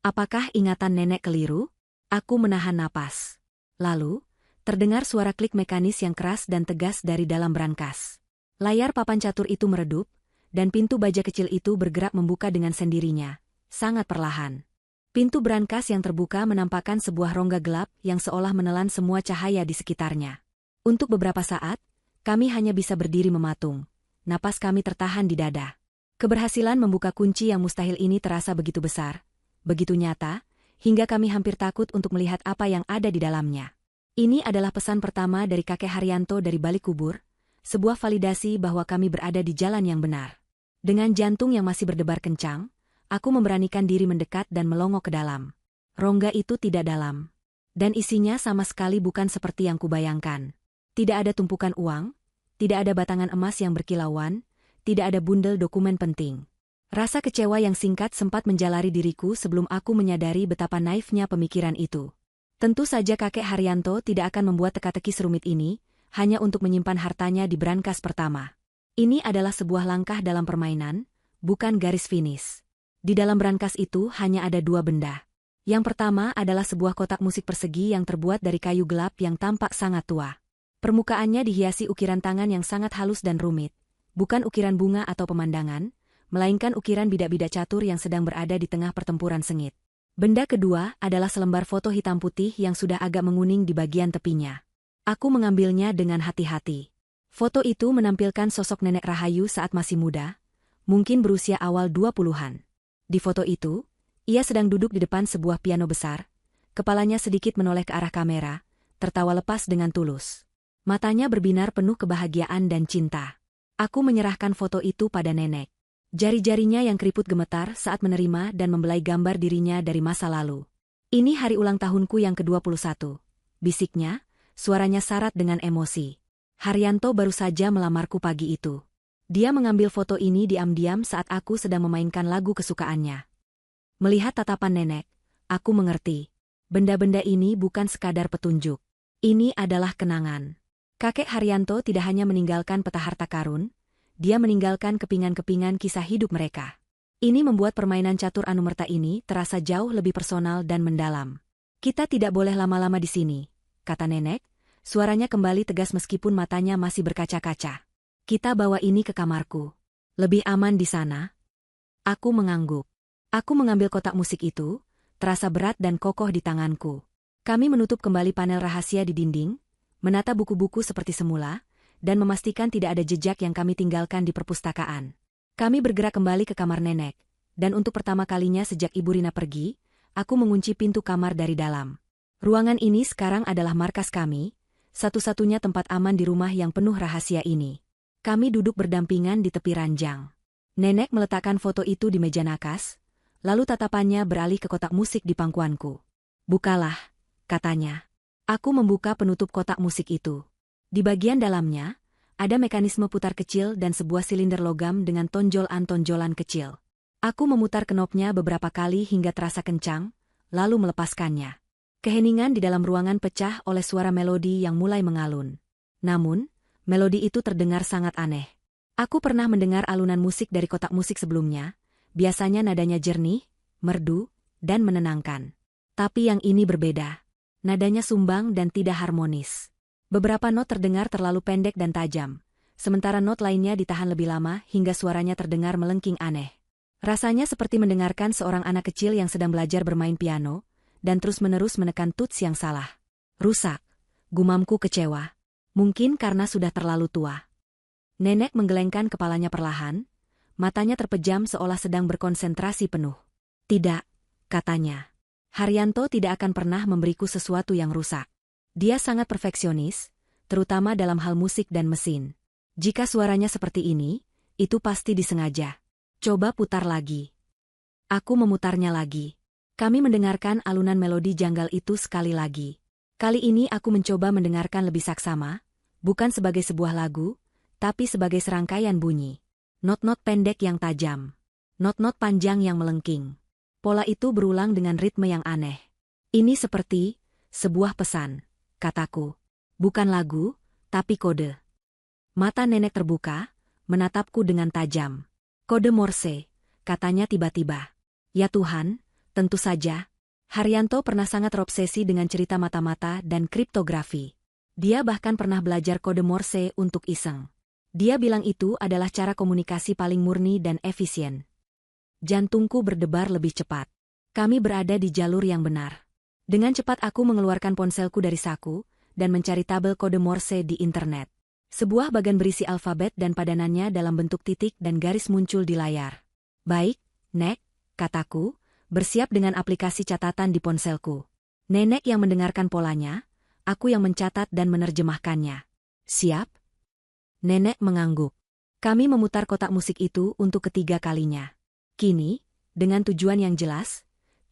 Apakah ingatan nenek keliru? Aku menahan napas. Lalu, terdengar suara klik mekanis yang keras dan tegas dari dalam brankas. Layar papan catur itu meredup, dan pintu baja kecil itu bergerak membuka dengan sendirinya, sangat perlahan. Pintu brankas yang terbuka menampakkan sebuah rongga gelap yang seolah menelan semua cahaya di sekitarnya. Untuk beberapa saat, kami hanya bisa berdiri mematung. Napas kami tertahan di dada. Keberhasilan membuka kunci yang mustahil ini terasa begitu besar, begitu nyata, hingga kami hampir takut untuk melihat apa yang ada di dalamnya. Ini adalah pesan pertama dari kakek Haryanto dari balik kubur, sebuah validasi bahwa kami berada di jalan yang benar. Dengan jantung yang masih berdebar kencang, aku memberanikan diri mendekat dan melongok ke dalam. Rongga itu tidak dalam. Dan isinya sama sekali bukan seperti yang kubayangkan. Tidak ada tumpukan uang, tidak ada batangan emas yang berkilauan, tidak ada bundel dokumen penting. Rasa kecewa yang singkat sempat menjalari diriku sebelum aku menyadari betapa naifnya pemikiran itu. Tentu saja kakek Haryanto tidak akan membuat teka-teki serumit ini, hanya untuk menyimpan hartanya di brankas pertama. Ini adalah sebuah langkah dalam permainan, bukan garis finish. Di dalam brankas itu hanya ada dua benda. Yang pertama adalah sebuah kotak musik persegi yang terbuat dari kayu gelap yang tampak sangat tua. Permukaannya dihiasi ukiran tangan yang sangat halus dan rumit, bukan ukiran bunga atau pemandangan, melainkan ukiran bidak-bidak catur yang sedang berada di tengah pertempuran sengit. Benda kedua adalah selembar foto hitam putih yang sudah agak menguning di bagian tepinya. Aku mengambilnya dengan hati-hati. Foto itu menampilkan sosok nenek Rahayu saat masih muda, mungkin berusia awal 20-an. Di foto itu, ia sedang duduk di depan sebuah piano besar, kepalanya sedikit menoleh ke arah kamera, tertawa lepas dengan tulus. Matanya berbinar penuh kebahagiaan dan cinta. Aku menyerahkan foto itu pada nenek. Jari-jarinya yang keriput gemetar saat menerima dan membelai gambar dirinya dari masa lalu. Ini hari ulang tahunku yang ke-21. Bisiknya, suaranya syarat dengan emosi. Haryanto baru saja melamarku pagi itu. Dia mengambil foto ini diam-diam saat aku sedang memainkan lagu kesukaannya. Melihat tatapan nenek, aku mengerti. Benda-benda ini bukan sekadar petunjuk. Ini adalah kenangan. Kakek Haryanto tidak hanya meninggalkan peta harta karun, dia meninggalkan kepingan-kepingan kisah hidup mereka. Ini membuat permainan catur Anumerta ini terasa jauh lebih personal dan mendalam. Kita tidak boleh lama-lama di sini, kata nenek, suaranya kembali tegas meskipun matanya masih berkaca-kaca. Kita bawa ini ke kamarku. Lebih aman di sana. Aku mengangguk. Aku mengambil kotak musik itu, terasa berat dan kokoh di tanganku. Kami menutup kembali panel rahasia di dinding, menata buku-buku seperti semula, dan memastikan tidak ada jejak yang kami tinggalkan di perpustakaan. Kami bergerak kembali ke kamar nenek, dan untuk pertama kalinya sejak Ibu Rina pergi, aku mengunci pintu kamar dari dalam. Ruangan ini sekarang adalah markas kami, satu-satunya tempat aman di rumah yang penuh rahasia ini. Kami duduk berdampingan di tepi ranjang. Nenek meletakkan foto itu di meja nakas, lalu tatapannya beralih ke kotak musik di pangkuanku. Bukalah, katanya. Aku membuka penutup kotak musik itu. Di bagian dalamnya, ada mekanisme putar kecil dan sebuah silinder logam dengan tonjolan-tonjolan kecil. Aku memutar knopnya beberapa kali hingga terasa kencang, lalu melepaskannya. Keheningan di dalam ruangan pecah oleh suara melodi yang mulai mengalun. Namun, melodi itu terdengar sangat aneh. Aku pernah mendengar alunan musik dari kotak musik sebelumnya, biasanya nadanya jernih, merdu, dan menenangkan. Tapi yang ini berbeda. Nadanya sumbang dan tidak harmonis. Beberapa not terdengar terlalu pendek dan tajam, sementara not lainnya ditahan lebih lama hingga suaranya terdengar melengking aneh. Rasanya seperti mendengarkan seorang anak kecil yang sedang belajar bermain piano, dan terus-menerus menekan tuts yang salah. Rusak, gumamku kecewa. Mungkin karena sudah terlalu tua. Nenek menggelengkan kepalanya perlahan, matanya terpejam seolah sedang berkonsentrasi penuh. Tidak, katanya. Haryanto tidak akan pernah memberiku sesuatu yang rusak. Dia sangat perfeksionis, terutama dalam hal musik dan mesin. Jika suaranya seperti ini, itu pasti disengaja. Coba putar lagi. Aku memutarnya lagi. Kami mendengarkan alunan melodi janggal itu sekali lagi. Kali ini aku mencoba mendengarkan lebih saksama, bukan sebagai sebuah lagu, tapi sebagai serangkaian bunyi. Not-not pendek yang tajam. Not-not panjang yang melengking. Pola itu berulang dengan ritme yang aneh. Ini seperti sebuah pesan. Kataku. Bukan lagu, tapi kode. Mata nenek terbuka, menatapku dengan tajam. Kode Morse, katanya tiba-tiba. Ya Tuhan, tentu saja. Haryanto pernah sangat terobsesi dengan cerita mata-mata dan kriptografi. Dia bahkan pernah belajar kode Morse untuk iseng. Dia bilang itu adalah cara komunikasi paling murni dan efisien. Jantungku berdebar lebih cepat. Kami berada di jalur yang benar. Dengan cepat aku mengeluarkan ponselku dari saku, dan mencari tabel kode Morse di internet. Sebuah bagan berisi alfabet dan padanannya dalam bentuk titik dan garis muncul di layar. Baik, Nek, kataku, bersiap dengan aplikasi catatan di ponselku. Nenek yang mendengarkan polanya, aku yang mencatat dan menerjemahkannya. Siap? Nenek mengangguk. Kami memutar kotak musik itu untuk ketiga kalinya. Kini, dengan tujuan yang jelas,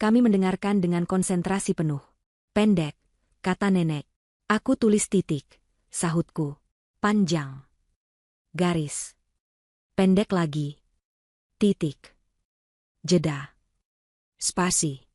kami mendengarkan dengan konsentrasi penuh. Pendek, kata nenek. Aku tulis titik, sahutku. Panjang. Garis. Pendek lagi. Titik. Jeda. Spasi.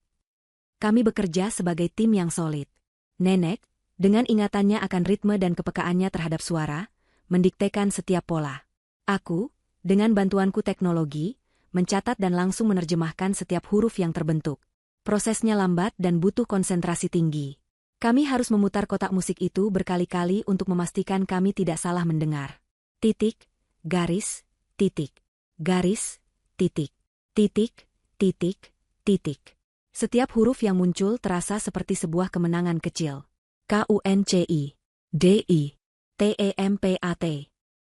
Kami bekerja sebagai tim yang solid. Nenek, dengan ingatannya akan ritme dan kepekaannya terhadap suara, mendiktekan setiap pola. Aku, dengan bantuanku teknologi, mencatat dan langsung menerjemahkan setiap huruf yang terbentuk. Prosesnya lambat dan butuh konsentrasi tinggi. Kami harus memutar kotak musik itu berkali-kali untuk memastikan kami tidak salah mendengar. Titik, garis, titik, garis, titik, titik, titik, titik. Setiap huruf yang muncul terasa seperti sebuah kemenangan kecil. KUNCI, DI, TEMPAT,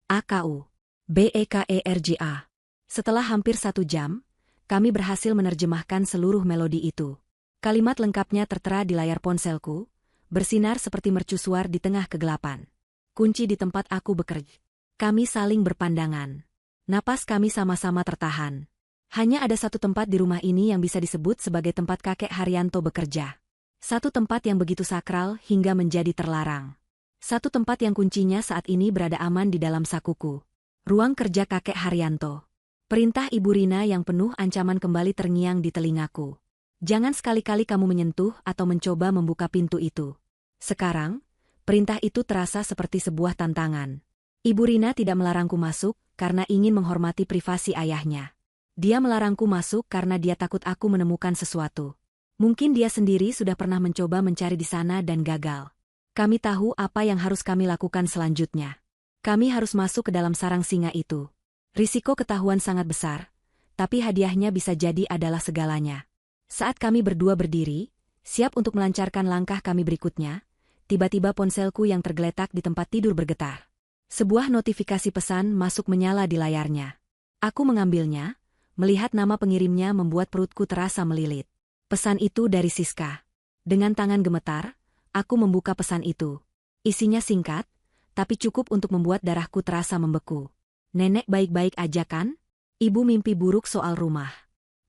AKU, BEKERJA. Setelah hampir 1 jam, kami berhasil menerjemahkan seluruh melodi itu. Kalimat lengkapnya tertera di layar ponselku, bersinar seperti mercusuar di tengah kegelapan. Kunci di tempat aku bekerja. Kami saling berpandangan. Napas kami sama-sama tertahan. Hanya ada satu tempat di rumah ini yang bisa disebut sebagai tempat kakek Haryanto bekerja. Satu tempat yang begitu sakral hingga menjadi terlarang. Satu tempat yang kuncinya saat ini berada aman di dalam sakuku. Ruang kerja kakek Haryanto. Perintah Ibu Rina yang penuh ancaman kembali terngiang di telingaku. Jangan sekali-kali kamu menyentuh atau mencoba membuka pintu itu. Sekarang, perintah itu terasa seperti sebuah tantangan. Ibu Rina tidak melarangku masuk karena ingin menghormati privasi ayahnya. Dia melarangku masuk karena dia takut aku menemukan sesuatu. Mungkin dia sendiri sudah pernah mencoba mencari di sana dan gagal. Kami tahu apa yang harus kami lakukan selanjutnya. Kami harus masuk ke dalam sarang singa itu. Risiko ketahuan sangat besar, tapi hadiahnya bisa jadi adalah segalanya. Saat kami berdua berdiri, siap untuk melancarkan langkah kami berikutnya, tiba-tiba ponselku yang tergeletak di tempat tidur bergetar. Sebuah notifikasi pesan masuk menyala di layarnya. Aku mengambilnya, melihat nama pengirimnya membuat perutku terasa melilit. Pesan itu dari Siska. Dengan tangan gemetar, aku membuka pesan itu. Isinya singkat, tapi cukup untuk membuat darahku terasa membeku. Nenek baik-baik aja kan? Ibu mimpi buruk soal rumah.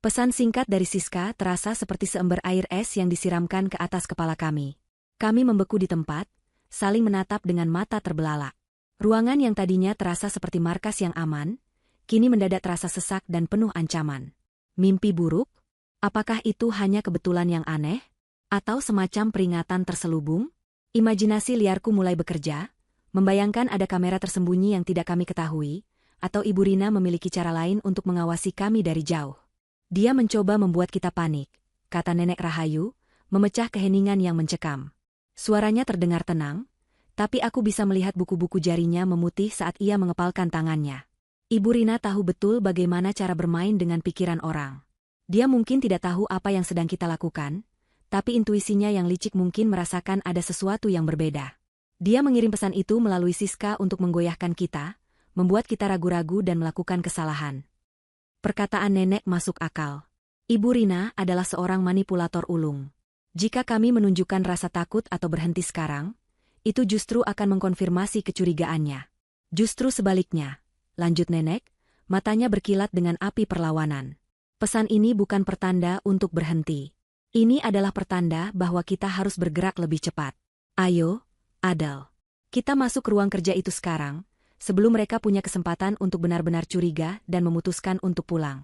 Pesan singkat dari Siska terasa seperti seember air es yang disiramkan ke atas kepala kami. Kami membeku di tempat, saling menatap dengan mata terbelalak. Ruangan yang tadinya terasa seperti markas yang aman, kini mendadak terasa sesak dan penuh ancaman. Mimpi buruk? Apakah itu hanya kebetulan yang aneh? Atau semacam peringatan terselubung? Imajinasi liarku mulai bekerja, membayangkan ada kamera tersembunyi yang tidak kami ketahui, atau Ibu Rina memiliki cara lain untuk mengawasi kami dari jauh. Dia mencoba membuat kita panik, kata Nenek Rahayu, memecah keheningan yang mencekam. Suaranya terdengar tenang, tapi aku bisa melihat buku-buku jarinya memutih saat ia mengepalkan tangannya. Ibu Rina tahu betul bagaimana cara bermain dengan pikiran orang. Dia mungkin tidak tahu apa yang sedang kita lakukan, tapi intuisinya yang licik mungkin merasakan ada sesuatu yang berbeda. Dia mengirim pesan itu melalui Siska untuk menggoyahkan kita, membuat kita ragu-ragu dan melakukan kesalahan. Perkataan nenek masuk akal. Ibu Rina adalah seorang manipulator ulung. Jika kami menunjukkan rasa takut atau berhenti sekarang, itu justru akan mengkonfirmasi kecurigaannya. Justru sebaliknya, lanjut nenek, matanya berkilat dengan api perlawanan. Pesan ini bukan pertanda untuk berhenti. Ini adalah pertanda bahwa kita harus bergerak lebih cepat. Ayo, Adel. Kita masuk ke ruang kerja itu sekarang, sebelum mereka punya kesempatan untuk benar-benar curiga dan memutuskan untuk pulang.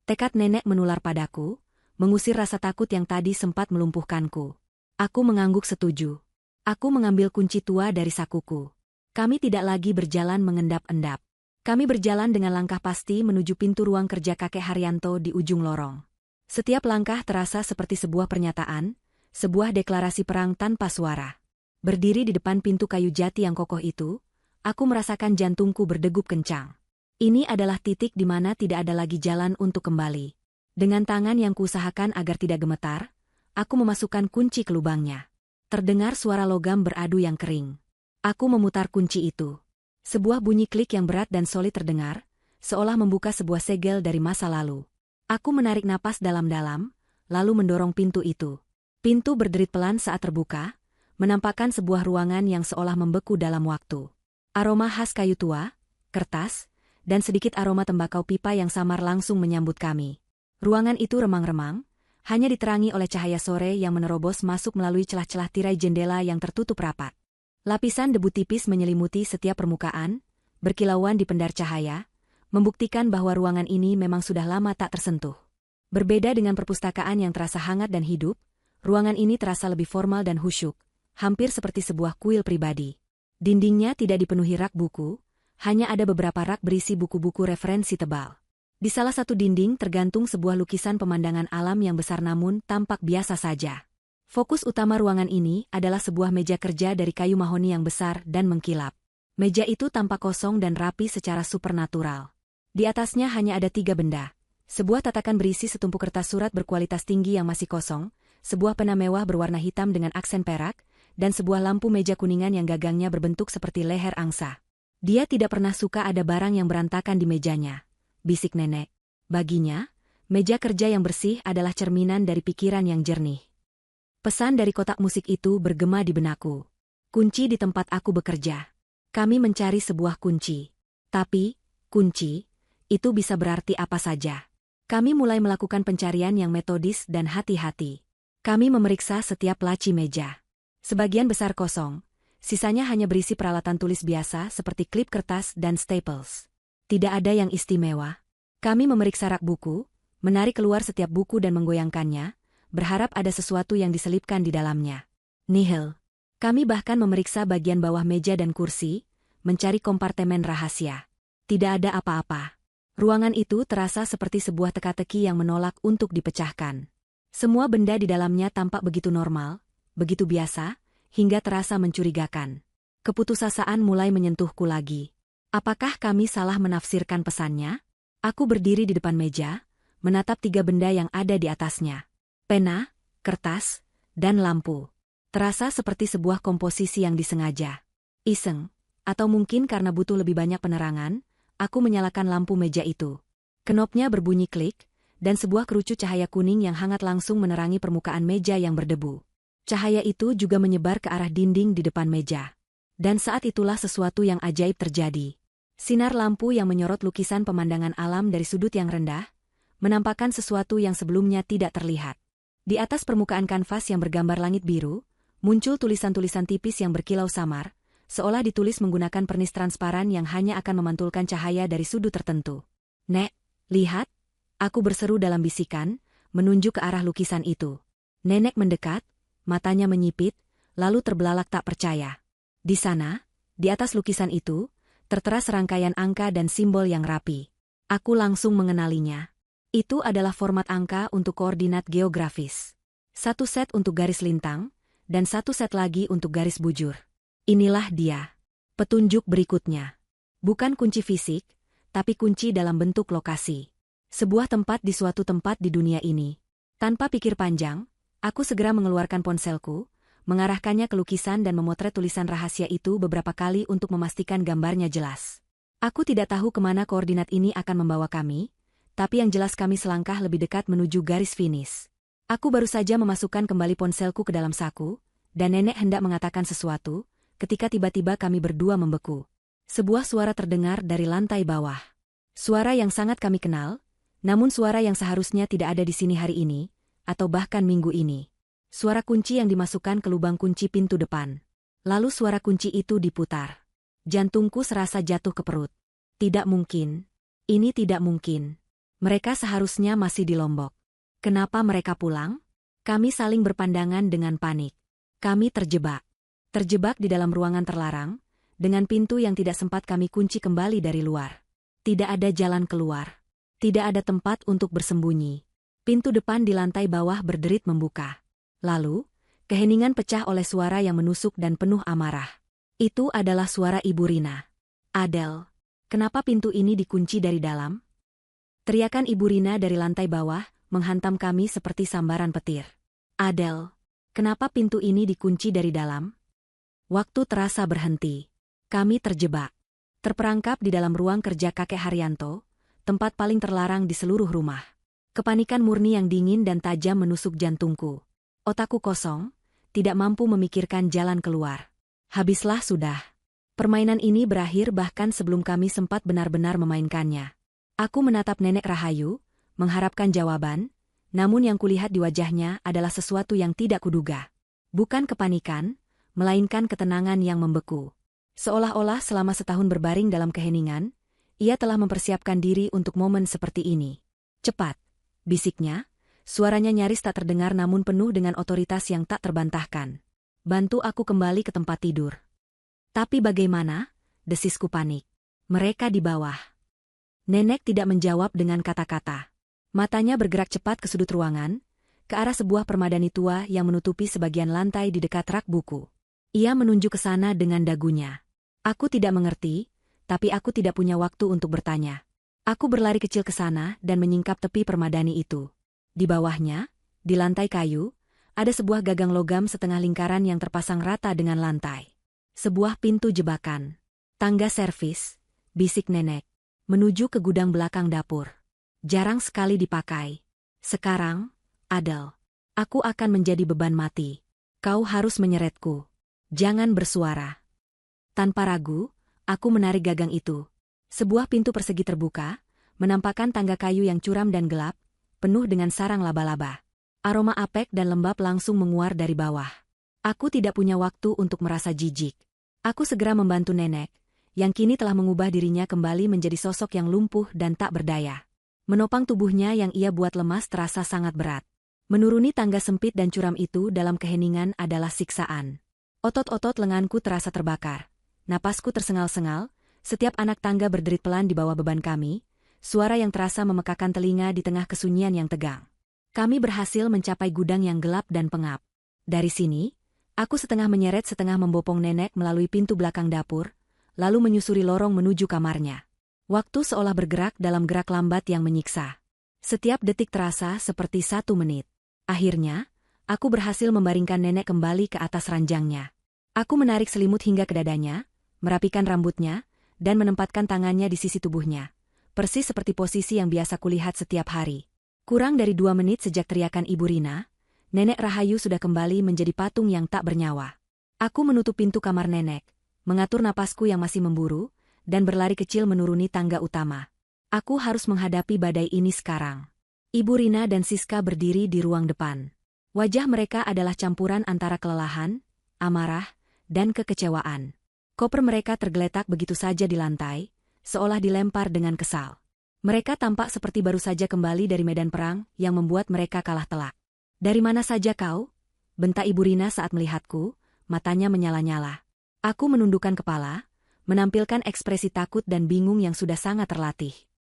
Tekad nenek menular padaku, mengusir rasa takut yang tadi sempat melumpuhkanku. Aku mengangguk setuju. Aku mengambil kunci tua dari sakuku. Kami tidak lagi berjalan mengendap-endap. Kami berjalan dengan langkah pasti menuju pintu ruang kerja kakek Haryanto di ujung lorong. Setiap langkah terasa seperti sebuah pernyataan, sebuah deklarasi perang tanpa suara. Berdiri di depan pintu kayu jati yang kokoh itu, aku merasakan jantungku berdegup kencang. Ini adalah titik di mana tidak ada lagi jalan untuk kembali. Dengan tangan yang kuusahakan agar tidak gemetar, aku memasukkan kunci ke lubangnya. Terdengar suara logam beradu yang kering. Aku memutar kunci itu. Sebuah bunyi klik yang berat dan solid terdengar, seolah membuka sebuah segel dari masa lalu. Aku menarik napas dalam-dalam, lalu mendorong pintu itu. Pintu berderit pelan saat terbuka, menampakkan sebuah ruangan yang seolah membeku dalam waktu. Aroma khas kayu tua, kertas, dan sedikit aroma tembakau pipa yang samar langsung menyambut kami. Ruangan itu remang-remang, hanya diterangi oleh cahaya sore yang menerobos masuk melalui celah-celah tirai jendela yang tertutup rapat. Lapisan debu tipis menyelimuti setiap permukaan, berkilauan di pendar cahaya, membuktikan bahwa ruangan ini memang sudah lama tak tersentuh. Berbeda dengan perpustakaan yang terasa hangat dan hidup, ruangan ini terasa lebih formal dan khusyuk, hampir seperti sebuah kuil pribadi. Dindingnya tidak dipenuhi rak buku, hanya ada beberapa rak berisi buku-buku referensi tebal. Di salah satu dinding tergantung sebuah lukisan pemandangan alam yang besar namun tampak biasa saja. Fokus utama ruangan ini adalah sebuah meja kerja dari kayu mahoni yang besar dan mengkilap. Meja itu tampak kosong dan rapi secara supernatural. Di atasnya hanya ada 3 benda. Sebuah tatakan berisi setumpuk kertas surat berkualitas tinggi yang masih kosong, sebuah pena mewah berwarna hitam dengan aksen perak, dan sebuah lampu meja kuningan yang gagangnya berbentuk seperti leher angsa. Dia tidak pernah suka ada barang yang berantakan di mejanya, bisik nenek. Baginya, meja kerja yang bersih adalah cerminan dari pikiran yang jernih. Pesan dari kotak musik itu bergema di benakku. Kunci di tempat aku bekerja. Kami mencari sebuah kunci. Tapi, kunci, itu bisa berarti apa saja. Kami mulai melakukan pencarian yang metodis dan hati-hati. Kami memeriksa setiap laci meja. Sebagian besar kosong, sisanya hanya berisi peralatan tulis biasa seperti klip kertas dan staples. Tidak ada yang istimewa. Kami memeriksa rak buku, menarik keluar setiap buku dan menggoyangkannya, berharap ada sesuatu yang diselipkan di dalamnya. Nihil. Kami bahkan memeriksa bagian bawah meja dan kursi, mencari kompartemen rahasia. Tidak ada apa-apa. Ruangan itu terasa seperti sebuah teka-teki yang menolak untuk dipecahkan. Semua benda di dalamnya tampak begitu normal, begitu biasa, hingga terasa mencurigakan. Keputusasaan mulai menyentuhku lagi. Apakah kami salah menafsirkan pesannya? Aku berdiri di depan meja, menatap 3 benda yang ada di atasnya. Pena, kertas, dan lampu. Terasa seperti sebuah komposisi yang disengaja. Iseng, atau mungkin karena butuh lebih banyak penerangan, aku menyalakan lampu meja itu. Knopnya berbunyi klik, dan sebuah kerucut cahaya kuning yang hangat langsung menerangi permukaan meja yang berdebu. Cahaya itu juga menyebar ke arah dinding di depan meja. Dan saat itulah sesuatu yang ajaib terjadi. Sinar lampu yang menyorot lukisan pemandangan alam dari sudut yang rendah, menampakkan sesuatu yang sebelumnya tidak terlihat. Di atas permukaan kanvas yang bergambar langit biru, muncul tulisan-tulisan tipis yang berkilau samar, seolah ditulis menggunakan pernis transparan yang hanya akan memantulkan cahaya dari sudut tertentu. "Nek, lihat!" Aku berseru dalam bisikan, menunjuk ke arah lukisan itu. Nenek mendekat, matanya menyipit, lalu terbelalak tak percaya. Di sana, di atas lukisan itu, tertera serangkaian angka dan simbol yang rapi. Aku langsung mengenalinya. Itu adalah format angka untuk koordinat geografis. 1 set untuk garis lintang, dan 1 set lagi untuk garis bujur. Inilah dia. Petunjuk berikutnya. Bukan kunci fisik, tapi kunci dalam bentuk lokasi. Sebuah tempat di suatu tempat di dunia ini. Tanpa pikir panjang, aku segera mengeluarkan ponselku, mengarahkannya ke lukisan dan memotret tulisan rahasia itu beberapa kali untuk memastikan gambarnya jelas. Aku tidak tahu kemana koordinat ini akan membawa kami, tapi yang jelas kami selangkah lebih dekat menuju garis finish. Aku baru saja memasukkan kembali ponselku ke dalam saku, dan nenek hendak mengatakan sesuatu, ketika tiba-tiba kami berdua membeku. Sebuah suara terdengar dari lantai bawah. Suara yang sangat kami kenal, namun suara yang seharusnya tidak ada di sini hari ini, atau bahkan minggu ini. Suara kunci yang dimasukkan ke lubang kunci pintu depan. Lalu suara kunci itu diputar. Jantungku serasa jatuh ke perut. Tidak mungkin. Ini tidak mungkin. Mereka seharusnya masih di Lombok. Kenapa mereka pulang? Kami saling berpandangan dengan panik. Kami terjebak. Terjebak di dalam ruangan terlarang, dengan pintu yang tidak sempat kami kunci kembali dari luar. Tidak ada jalan keluar. Tidak ada tempat untuk bersembunyi. Pintu depan di lantai bawah berderit membuka. Lalu, keheningan pecah oleh suara yang menusuk dan penuh amarah. Itu adalah suara Ibu Rina. "Adel, kenapa pintu ini dikunci dari dalam?" Teriakan Ibu Rina dari lantai bawah menghantam kami seperti sambaran petir. "Adel, kenapa pintu ini dikunci dari dalam?" Waktu terasa berhenti. Kami terjebak. Terperangkap di dalam ruang kerja kakek Haryanto, tempat paling terlarang di seluruh rumah. Kepanikan murni yang dingin dan tajam menusuk jantungku. Otakku kosong, tidak mampu memikirkan jalan keluar. Habislah sudah. Permainan ini berakhir bahkan sebelum kami sempat benar-benar memainkannya. Aku menatap Nenek Rahayu, mengharapkan jawaban, namun yang kulihat di wajahnya adalah sesuatu yang tidak kuduga. Bukan kepanikan, melainkan ketenangan yang membeku. Seolah-olah selama setahun berbaring dalam keheningan, ia telah mempersiapkan diri untuk momen seperti ini. "Cepat," bisiknya, suaranya nyaris tak terdengar namun penuh dengan otoritas yang tak terbantahkan. Bantu aku kembali ke tempat tidur. Tapi bagaimana? Desisku panik. Mereka di bawah. Nenek tidak menjawab dengan kata-kata. Matanya bergerak cepat ke sudut ruangan, ke arah sebuah permadani tua yang menutupi sebagian lantai di dekat rak buku. Ia menunjuk ke sana dengan dagunya. Aku tidak mengerti, tapi aku tidak punya waktu untuk bertanya. Aku berlari kecil ke sana dan menyingkap tepi permadani itu. Di bawahnya, di lantai kayu, ada sebuah gagang logam setengah lingkaran yang terpasang rata dengan lantai. Sebuah pintu jebakan. Tangga servis, bisik nenek, menuju ke gudang belakang dapur. Jarang sekali dipakai. Sekarang, Adel, aku akan menjadi beban mati. Kau harus menyeretku. Jangan bersuara. Tanpa ragu, aku menarik gagang itu. Sebuah pintu persegi terbuka, menampakkan tangga kayu yang curam dan gelap, penuh dengan sarang laba-laba. Aroma apek dan lembab langsung menguar dari bawah. Aku tidak punya waktu untuk merasa jijik. Aku segera membantu nenek, yang kini telah mengubah dirinya kembali menjadi sosok yang lumpuh dan tak berdaya. Menopang tubuhnya yang ia buat lemas terasa sangat berat. Menuruni tangga sempit dan curam itu dalam keheningan adalah siksaan. Otot-otot lenganku terasa terbakar. Napasku tersengal-sengal, setiap anak tangga berderit pelan di bawah beban kami, suara yang terasa memekakan telinga di tengah kesunyian yang tegang. Kami berhasil mencapai gudang yang gelap dan pengap. Dari sini, aku setengah menyeret setengah membopong nenek melalui pintu belakang dapur, lalu menyusuri lorong menuju kamarnya. Waktu seolah bergerak dalam gerak lambat yang menyiksa. Setiap detik terasa seperti 1 menit. Akhirnya, aku berhasil membaringkan nenek kembali ke atas ranjangnya. Aku menarik selimut hingga ke dadanya, merapikan rambutnya, dan menempatkan tangannya di sisi tubuhnya. Persis seperti posisi yang biasa kulihat setiap hari. Kurang dari 2 menit sejak teriakan Ibu Rina, Nenek Rahayu sudah kembali menjadi patung yang tak bernyawa. Aku menutup pintu kamar nenek, mengatur napasku yang masih memburu, dan berlari kecil menuruni tangga utama. Aku harus menghadapi badai ini sekarang. Ibu Rina dan Siska berdiri di ruang depan. Wajah mereka adalah campuran antara kelelahan, amarah, dan kekecewaan. Koper mereka tergeletak begitu saja di lantai, seolah dilempar dengan kesal. Mereka tampak seperti baru saja kembali dari medan perang yang membuat mereka kalah telak. "Dari mana saja kau?" bentak Ibu Rina saat melihatku, matanya menyala-nyala. Aku menundukkan kepala, menampilkan ekspresi takut dan bingung yang sudah sangat terlatih.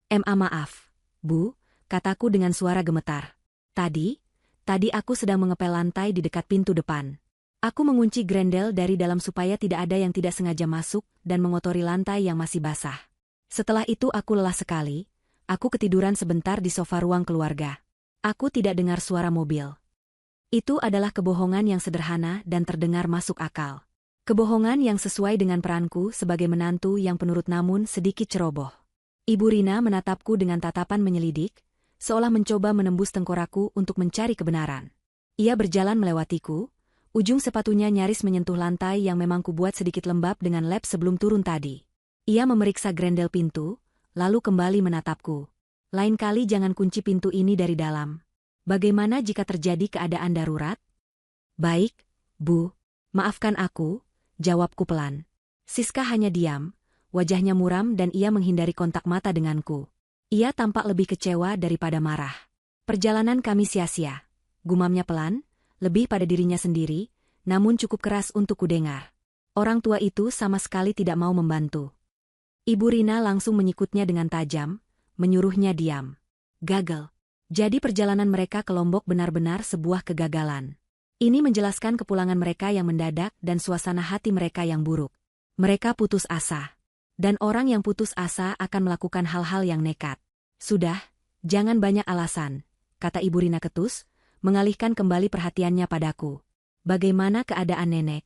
Maaf, Bu," kataku dengan suara gemetar. Tadi aku sedang mengepel lantai di dekat pintu depan. Aku mengunci grendel dari dalam supaya tidak ada yang tidak sengaja masuk dan mengotori lantai yang masih basah. Setelah itu aku lelah sekali, aku ketiduran sebentar di sofa ruang keluarga. Aku tidak dengar suara mobil. Itu adalah kebohongan yang sederhana dan terdengar masuk akal. Kebohongan yang sesuai dengan peranku sebagai menantu yang penurut namun sedikit ceroboh. Ibu Rina menatapku dengan tatapan menyelidik, seolah mencoba menembus tengkorakku untuk mencari kebenaran. Ia berjalan melewatiku, ujung sepatunya nyaris menyentuh lantai yang memang kubuat sedikit lembab dengan lem sebelum turun tadi. Ia memeriksa grendel pintu, lalu kembali menatapku. "Lain kali jangan kunci pintu ini dari dalam. Bagaimana jika terjadi keadaan darurat?" "Baik, Bu. Maafkan aku," jawabku pelan. Siska hanya diam, wajahnya muram dan ia menghindari kontak mata denganku. Ia tampak lebih kecewa daripada marah. "Perjalanan kami sia-sia," gumamnya pelan, lebih pada dirinya sendiri, namun cukup keras untuk kudengar. Orang tua itu sama sekali tidak mau membantu. Ibu Rina langsung menyikutnya dengan tajam, menyuruhnya diam. Gagal. Jadi perjalanan mereka ke Lombok benar-benar sebuah kegagalan. Ini menjelaskan kepulangan mereka yang mendadak dan suasana hati mereka yang buruk. Mereka putus asa. Dan orang yang putus asa akan melakukan hal-hal yang nekat. "Sudah, jangan banyak alasan," kata Ibu Rina ketus, mengalihkan kembali perhatiannya padaku. "Bagaimana keadaan nenek?"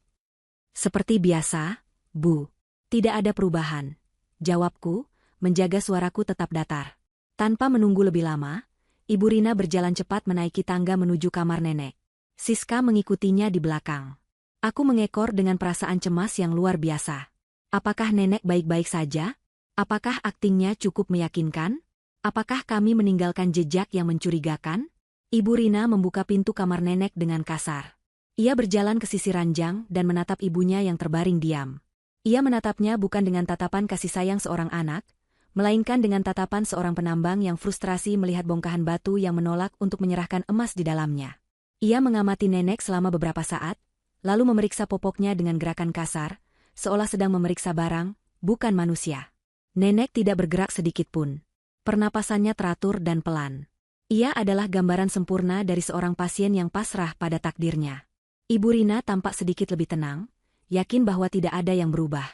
"Seperti biasa, Bu. Tidak ada perubahan," jawabku, menjaga suaraku tetap datar. Tanpa menunggu lebih lama, Ibu Rina berjalan cepat menaiki tangga menuju kamar nenek. Siska mengikutinya di belakang. Aku mengekor dengan perasaan cemas yang luar biasa. Apakah nenek baik-baik saja? Apakah aktingnya cukup meyakinkan? Apakah kami meninggalkan jejak yang mencurigakan? Ibu Rina membuka pintu kamar nenek dengan kasar. Ia berjalan ke sisi ranjang dan menatap ibunya yang terbaring diam. Ia menatapnya bukan dengan tatapan kasih sayang seorang anak, melainkan dengan tatapan seorang penambang yang frustrasi melihat bongkahan batu yang menolak untuk menyerahkan emas di dalamnya. Ia mengamati nenek selama beberapa saat, lalu memeriksa popoknya dengan gerakan kasar, seolah sedang memeriksa barang, bukan manusia. Nenek tidak bergerak sedikit pun. Pernapasannya teratur dan pelan. Ia adalah gambaran sempurna dari seorang pasien yang pasrah pada takdirnya. Ibu Rina tampak sedikit lebih tenang, yakin bahwa tidak ada yang berubah.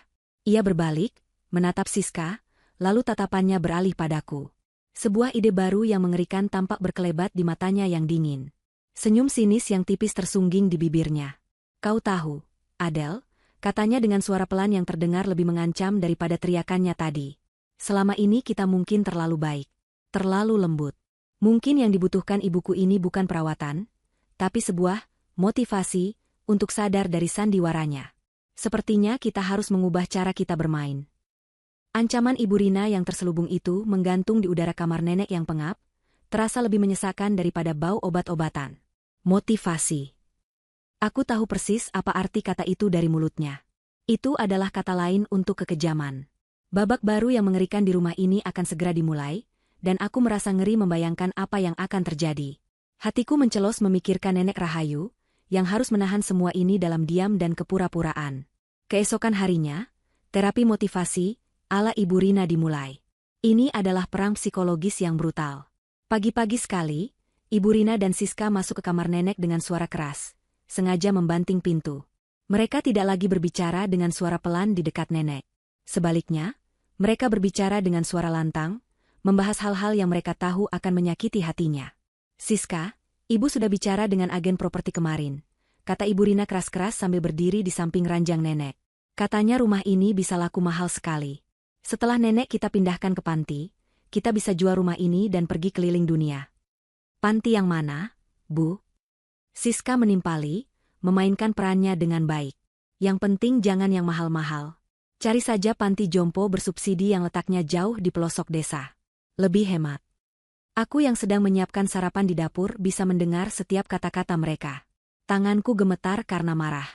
Ia berbalik, menatap Siska, lalu tatapannya beralih padaku. Sebuah ide baru yang mengerikan tampak berkelebat di matanya yang dingin. Senyum sinis yang tipis tersungging di bibirnya. "Kau tahu, Adele," katanya dengan suara pelan yang terdengar lebih mengancam daripada teriakannya tadi. "Selama ini kita mungkin terlalu baik, terlalu lembut. Mungkin yang dibutuhkan ibuku ini bukan perawatan, tapi sebuah motivasi untuk sadar dari sandiwaranya. Sepertinya kita harus mengubah cara kita bermain." Ancaman Ibu Rina yang terselubung itu menggantung di udara kamar nenek yang pengap, terasa lebih menyesakan daripada bau obat-obatan. Motivasi. Aku tahu persis apa arti kata itu dari mulutnya. Itu adalah kata lain untuk kekejaman. Babak baru yang mengerikan di rumah ini akan segera dimulai, dan aku merasa ngeri membayangkan apa yang akan terjadi. Hatiku mencelos memikirkan Nenek Rahayu, yang harus menahan semua ini dalam diam dan kepura-puraan. Keesokan harinya, terapi motivasi ala Ibu Rina dimulai. Ini adalah perang psikologis yang brutal. Pagi-pagi sekali, Ibu Rina dan Siska masuk ke kamar nenek dengan suara keras, sengaja membanting pintu. Mereka tidak lagi berbicara dengan suara pelan di dekat nenek. Sebaliknya, mereka berbicara dengan suara lantang, membahas hal-hal yang mereka tahu akan menyakiti hatinya. "Siska, ibu sudah bicara dengan agen properti kemarin," kata Ibu Rina keras-keras sambil berdiri di samping ranjang nenek. "Katanya rumah ini bisa laku mahal sekali. Setelah nenek kita pindahkan ke panti, kita bisa jual rumah ini dan pergi keliling dunia." "Panti yang mana, Bu?" Siska menimpali, memainkan perannya dengan baik. "Yang penting jangan yang mahal-mahal. Cari saja panti jompo bersubsidi yang letaknya jauh di pelosok desa. Lebih hemat." Aku yang sedang menyiapkan sarapan di dapur bisa mendengar setiap kata-kata mereka. Tanganku gemetar karena marah.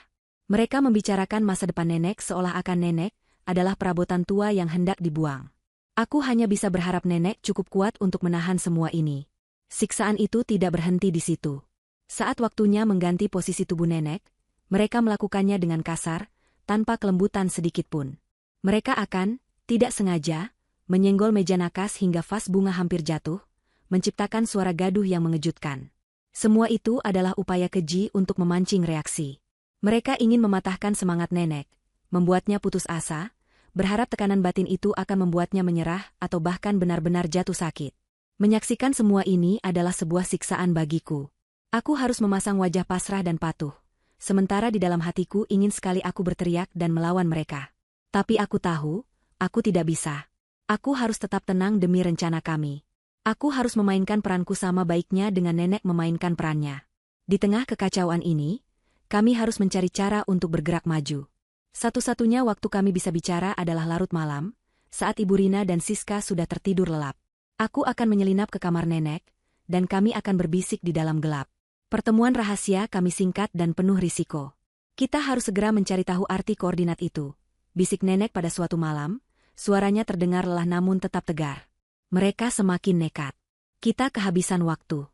Mereka membicarakan masa depan nenek seolah akan nenek adalah perabotan tua yang hendak dibuang. Aku hanya bisa berharap nenek cukup kuat untuk menahan semua ini. Siksaan itu tidak berhenti di situ. Saat waktunya mengganti posisi tubuh nenek, mereka melakukannya dengan kasar, tanpa kelembutan sedikit pun. Mereka akan, tidak sengaja, menyenggol meja nakas hingga vas bunga hampir jatuh, menciptakan suara gaduh yang mengejutkan. Semua itu adalah upaya keji untuk memancing reaksi. Mereka ingin mematahkan semangat nenek, membuatnya putus asa, berharap tekanan batin itu akan membuatnya menyerah atau bahkan benar-benar jatuh sakit. Menyaksikan semua ini adalah sebuah siksaan bagiku. Aku harus memasang wajah pasrah dan patuh. Sementara di dalam hatiku ingin sekali aku berteriak dan melawan mereka. Tapi aku tahu, aku tidak bisa. Aku harus tetap tenang demi rencana kami. Aku harus memainkan peranku sama baiknya dengan nenek memainkan perannya. Di tengah kekacauan ini, kami harus mencari cara untuk bergerak maju. Satu-satunya waktu kami bisa bicara adalah larut malam, saat Ibu Rina dan Siska sudah tertidur lelap. Aku akan menyelinap ke kamar nenek, dan kami akan berbisik di dalam gelap. Pertemuan rahasia kami singkat dan penuh risiko. "Kita harus segera mencari tahu arti koordinat itu," bisik nenek pada suatu malam, suaranya terdengar lelah namun tetap tegar. Mereka semakin nekat. Kita kehabisan waktu.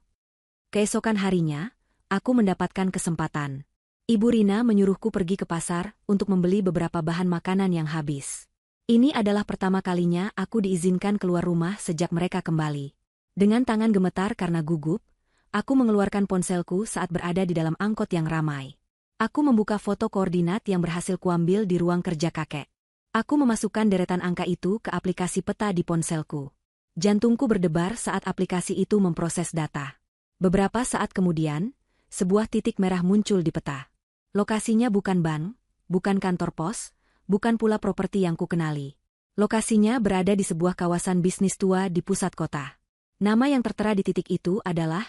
Keesokan harinya, aku mendapatkan kesempatan. Ibu Rina menyuruhku pergi ke pasar untuk membeli beberapa bahan makanan yang habis. Ini adalah pertama kalinya aku diizinkan keluar rumah sejak mereka kembali. Dengan tangan gemetar karena gugup, aku mengeluarkan ponselku saat berada di dalam angkot yang ramai. Aku membuka foto koordinat yang berhasil kuambil di ruang kerja kakek. Aku memasukkan deretan angka itu ke aplikasi peta di ponselku. Jantungku berdebar saat aplikasi itu memproses data. Beberapa saat kemudian, sebuah titik merah muncul di peta. Lokasinya bukan bank, bukan kantor pos, bukan pula properti yang kukenali. Lokasinya berada di sebuah kawasan bisnis tua di pusat kota. Nama yang tertera di titik itu adalah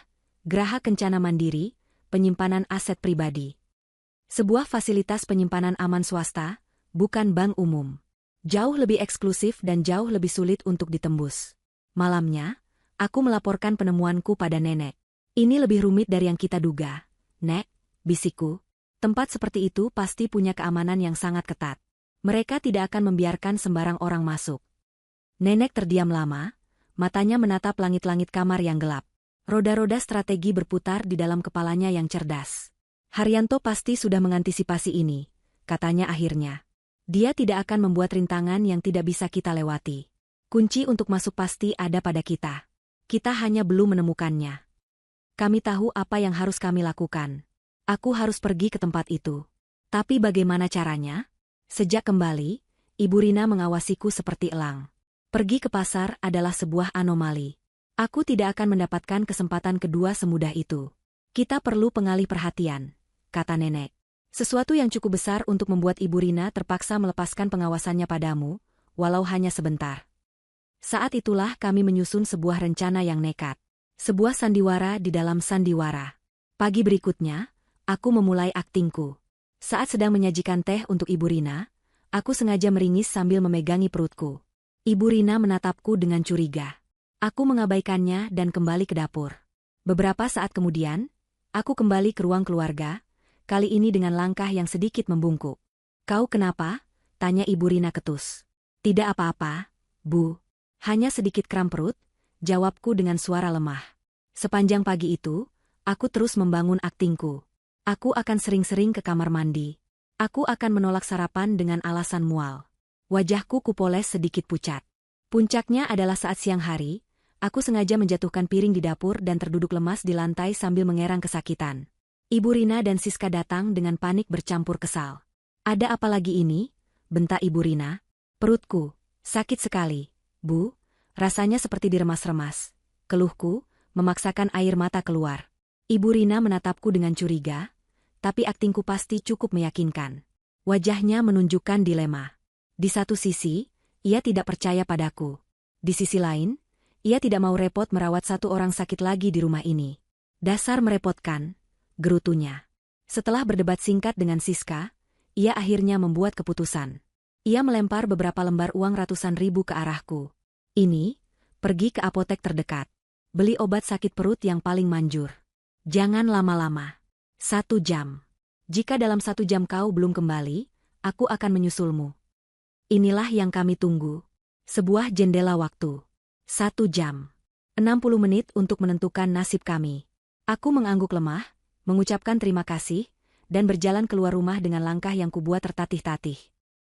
Geraha Kencana Mandiri, penyimpanan aset pribadi. Sebuah fasilitas penyimpanan aman swasta, bukan bank umum. Jauh lebih eksklusif dan jauh lebih sulit untuk ditembus. Malamnya, aku melaporkan penemuanku pada nenek. "Ini lebih rumit dari yang kita duga, Nek," bisikku. "Tempat seperti itu pasti punya keamanan yang sangat ketat. Mereka tidak akan membiarkan sembarang orang masuk." Nenek terdiam lama, matanya menatap langit-langit kamar yang gelap. Roda-roda strategi berputar di dalam kepalanya yang cerdas. Haryanto pasti sudah mengantisipasi ini, katanya akhirnya. Dia tidak akan membuat rintangan yang tidak bisa kita lewati. Kunci untuk masuk pasti ada pada kita. Kita hanya belum menemukannya. Kami tahu apa yang harus kami lakukan. Aku harus pergi ke tempat itu. Tapi bagaimana caranya? Sejak kembali, Ibu Rina mengawasiku seperti elang. Pergi ke pasar adalah sebuah anomali. Aku tidak akan mendapatkan kesempatan kedua semudah itu. Kita perlu pengalih perhatian, kata nenek. Sesuatu yang cukup besar untuk membuat Ibu Rina terpaksa melepaskan pengawasannya padamu, walau hanya sebentar. Saat itulah kami menyusun sebuah rencana yang nekat. Sebuah sandiwara di dalam sandiwara. Pagi berikutnya, aku memulai aktingku. Saat sedang menyajikan teh untuk Ibu Rina, aku sengaja meringis sambil memegangi perutku. Ibu Rina menatapku dengan curiga. Aku mengabaikannya dan kembali ke dapur. Beberapa saat kemudian, aku kembali ke ruang keluarga, kali ini dengan langkah yang sedikit membungkuk. Kau kenapa? Tanya Ibu Rina ketus. Tidak apa-apa, Bu. Hanya sedikit kram perut, jawabku dengan suara lemah. Sepanjang pagi itu, aku terus membangun aktingku. Aku akan sering-sering ke kamar mandi. Aku akan menolak sarapan dengan alasan mual. Wajahku kupoles sedikit pucat. Puncaknya adalah saat siang hari, aku sengaja menjatuhkan piring di dapur dan terduduk lemas di lantai sambil mengerang kesakitan. Ibu Rina dan Siska datang dengan panik bercampur kesal. Ada apa lagi ini? Bentak Ibu Rina. Perutku, sakit sekali, Bu. Rasanya seperti diremas-remas. Keluhku, memaksakan air mata keluar. Ibu Rina menatapku dengan curiga, tapi aktingku pasti cukup meyakinkan. Wajahnya menunjukkan dilema. Di satu sisi, ia tidak percaya padaku. Di sisi lain, ia tidak mau repot merawat satu orang sakit lagi di rumah ini. Dasar merepotkan, gerutunya. Setelah berdebat singkat dengan Siska, ia akhirnya membuat keputusan. Ia melempar beberapa lembar uang ratusan ribu ke arahku. Ini, pergi ke apotek terdekat. Beli obat sakit perut yang paling manjur. Jangan lama-lama. 1 jam. Jika dalam 1 jam kau belum kembali, aku akan menyusulmu. Inilah yang kami tunggu. Sebuah jendela waktu. 1 jam. 60 menit untuk menentukan nasib kami. Aku mengangguk lemah, mengucapkan terima kasih, dan berjalan keluar rumah dengan langkah yang kubuat tertatih-tatih.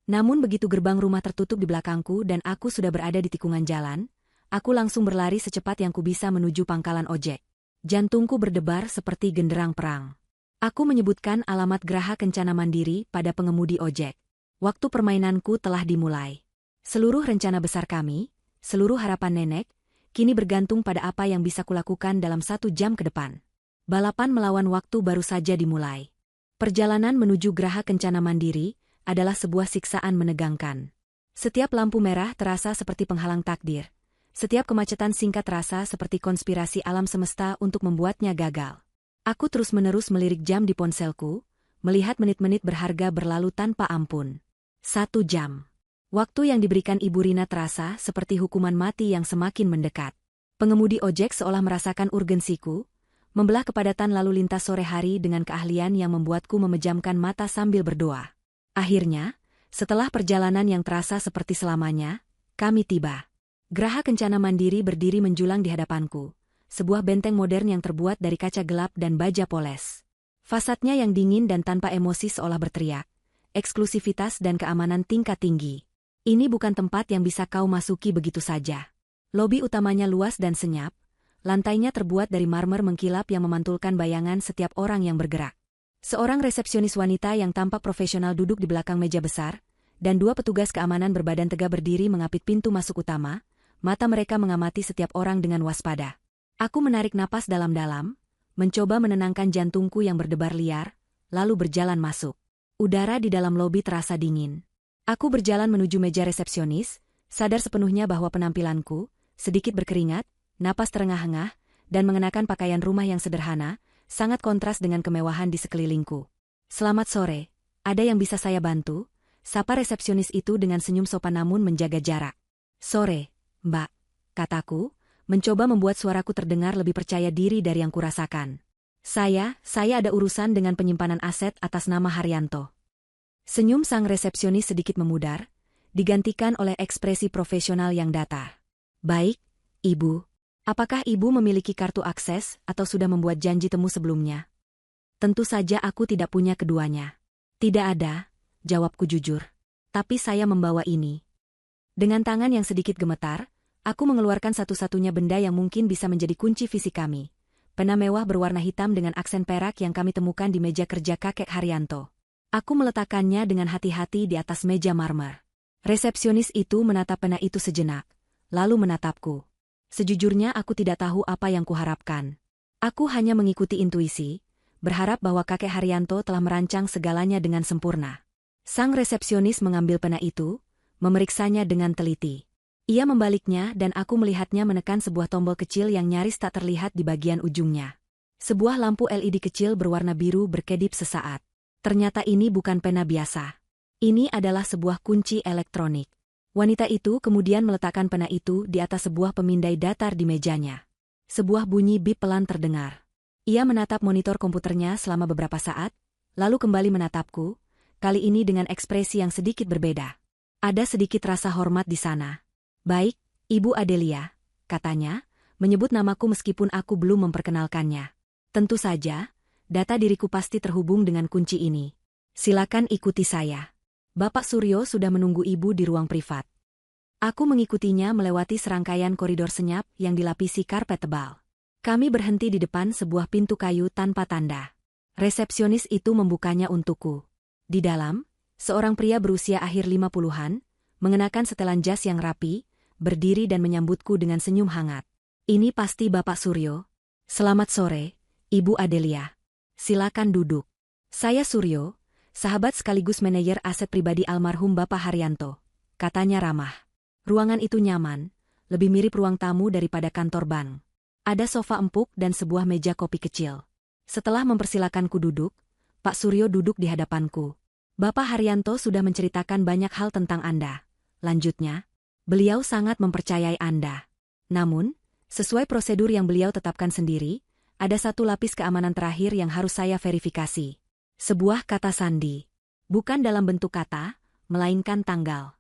Namun begitu gerbang rumah tertutup di belakangku dan aku sudah berada di tikungan jalan, aku langsung berlari secepat yang kubisa menuju pangkalan ojek. Jantungku berdebar seperti genderang perang. Aku menyebutkan alamat Geraha Kencana Mandiri pada pengemudi ojek. Waktu permainanku telah dimulai. Seluruh rencana besar kami, seluruh harapan nenek, kini bergantung pada apa yang bisa kulakukan dalam 1 jam ke depan. Balapan melawan waktu baru saja dimulai. Perjalanan menuju Geraha Kencana Mandiri adalah sebuah siksaan menegangkan. Setiap lampu merah terasa seperti penghalang takdir. Setiap kemacetan singkat terasa seperti konspirasi alam semesta untuk membuatnya gagal. Aku terus-menerus melirik jam di ponselku, melihat menit-menit berharga berlalu tanpa ampun. 1 jam. Waktu yang diberikan Ibu Rina terasa seperti hukuman mati yang semakin mendekat. Pengemudi ojek seolah merasakan urgensiku, membelah kepadatan lalu lintas sore hari dengan keahlian yang membuatku memejamkan mata sambil berdoa. Akhirnya, setelah perjalanan yang terasa seperti selamanya, kami tiba. Geraha Kencana Mandiri berdiri menjulang di hadapanku, sebuah benteng modern yang terbuat dari kaca gelap dan baja poles. Fasadnya yang dingin dan tanpa emosi seolah berteriak, eksklusivitas dan keamanan tingkat tinggi. Ini bukan tempat yang bisa kau masuki begitu saja. Lobi utamanya luas dan senyap, lantainya terbuat dari marmer mengkilap yang memantulkan bayangan setiap orang yang bergerak. Seorang resepsionis wanita yang tampak profesional duduk di belakang meja besar, dan 2 petugas keamanan berbadan tegap berdiri mengapit pintu masuk utama, mata mereka mengamati setiap orang dengan waspada. Aku menarik napas dalam-dalam, mencoba menenangkan jantungku yang berdebar liar, lalu berjalan masuk. Udara di dalam lobi terasa dingin. Aku berjalan menuju meja resepsionis, sadar sepenuhnya bahwa penampilanku, sedikit berkeringat, napas terengah-engah, dan mengenakan pakaian rumah yang sederhana, sangat kontras dengan kemewahan di sekelilingku. Selamat sore, ada yang bisa saya bantu? Sapa resepsionis itu dengan senyum sopan namun menjaga jarak. Sore, Mbak, kataku, mencoba membuat suaraku terdengar lebih percaya diri dari yang kurasakan. Saya ada urusan dengan penyimpanan aset atas nama Haryanto. Senyum sang resepsionis sedikit memudar, digantikan oleh ekspresi profesional yang datar. Baik, Ibu. Apakah Ibu memiliki kartu akses atau sudah membuat janji temu sebelumnya? Tentu saja aku tidak punya keduanya. Tidak ada, jawabku jujur. Tapi saya membawa ini. Dengan tangan yang sedikit gemetar, aku mengeluarkan satu-satunya benda yang mungkin bisa menjadi kunci fisik kami. Pena mewah berwarna hitam dengan aksen perak yang kami temukan di meja kerja kakek Haryanto. Aku meletakkannya dengan hati-hati di atas meja marmer. Resepsionis itu menatap pena itu sejenak, lalu menatapku. Sejujurnya aku tidak tahu apa yang kuharapkan. Aku hanya mengikuti intuisi, berharap bahwa kakek Haryanto telah merancang segalanya dengan sempurna. Sang resepsionis mengambil pena itu, memeriksanya dengan teliti. Ia membaliknya dan aku melihatnya menekan sebuah tombol kecil yang nyaris tak terlihat di bagian ujungnya. Sebuah lampu LED kecil berwarna biru berkedip sesaat. Ternyata ini bukan pena biasa. Ini adalah sebuah kunci elektronik. Wanita itu kemudian meletakkan pena itu di atas sebuah pemindai datar di mejanya. Sebuah bunyi bip pelan terdengar. Ia menatap monitor komputernya selama beberapa saat, lalu kembali menatapku, kali ini dengan ekspresi yang sedikit berbeda. Ada sedikit rasa hormat di sana. Baik, Ibu Adelia, katanya, menyebut namaku meskipun aku belum memperkenalkannya. Tentu saja, data diriku pasti terhubung dengan kunci ini. Silakan ikuti saya. Bapak Suryo sudah menunggu ibu di ruang privat. Aku mengikutinya melewati serangkaian koridor senyap yang dilapisi karpet tebal. Kami berhenti di depan sebuah pintu kayu tanpa tanda. Resepsionis itu membukanya untukku. Di dalam, seorang pria berusia akhir 50-an, mengenakan setelan jas yang rapi, berdiri dan menyambutku dengan senyum hangat. Ini pasti Bapak Suryo. Selamat sore, Ibu Adelia. Silakan duduk. Saya Suryo, sahabat sekaligus manajer aset pribadi almarhum Bapak Haryanto, katanya ramah. Ruangan itu nyaman, lebih mirip ruang tamu daripada kantor bank. Ada sofa empuk dan sebuah meja kopi kecil. Setelah mempersilakanku duduk, Pak Suryo duduk di hadapanku. Bapak Haryanto sudah menceritakan banyak hal tentang Anda. Lanjutnya, beliau sangat mempercayai Anda. Namun, sesuai prosedur yang beliau tetapkan sendiri, ada satu lapis keamanan terakhir yang harus saya verifikasi. Sebuah kata sandi. Bukan dalam bentuk kata, melainkan tanggal.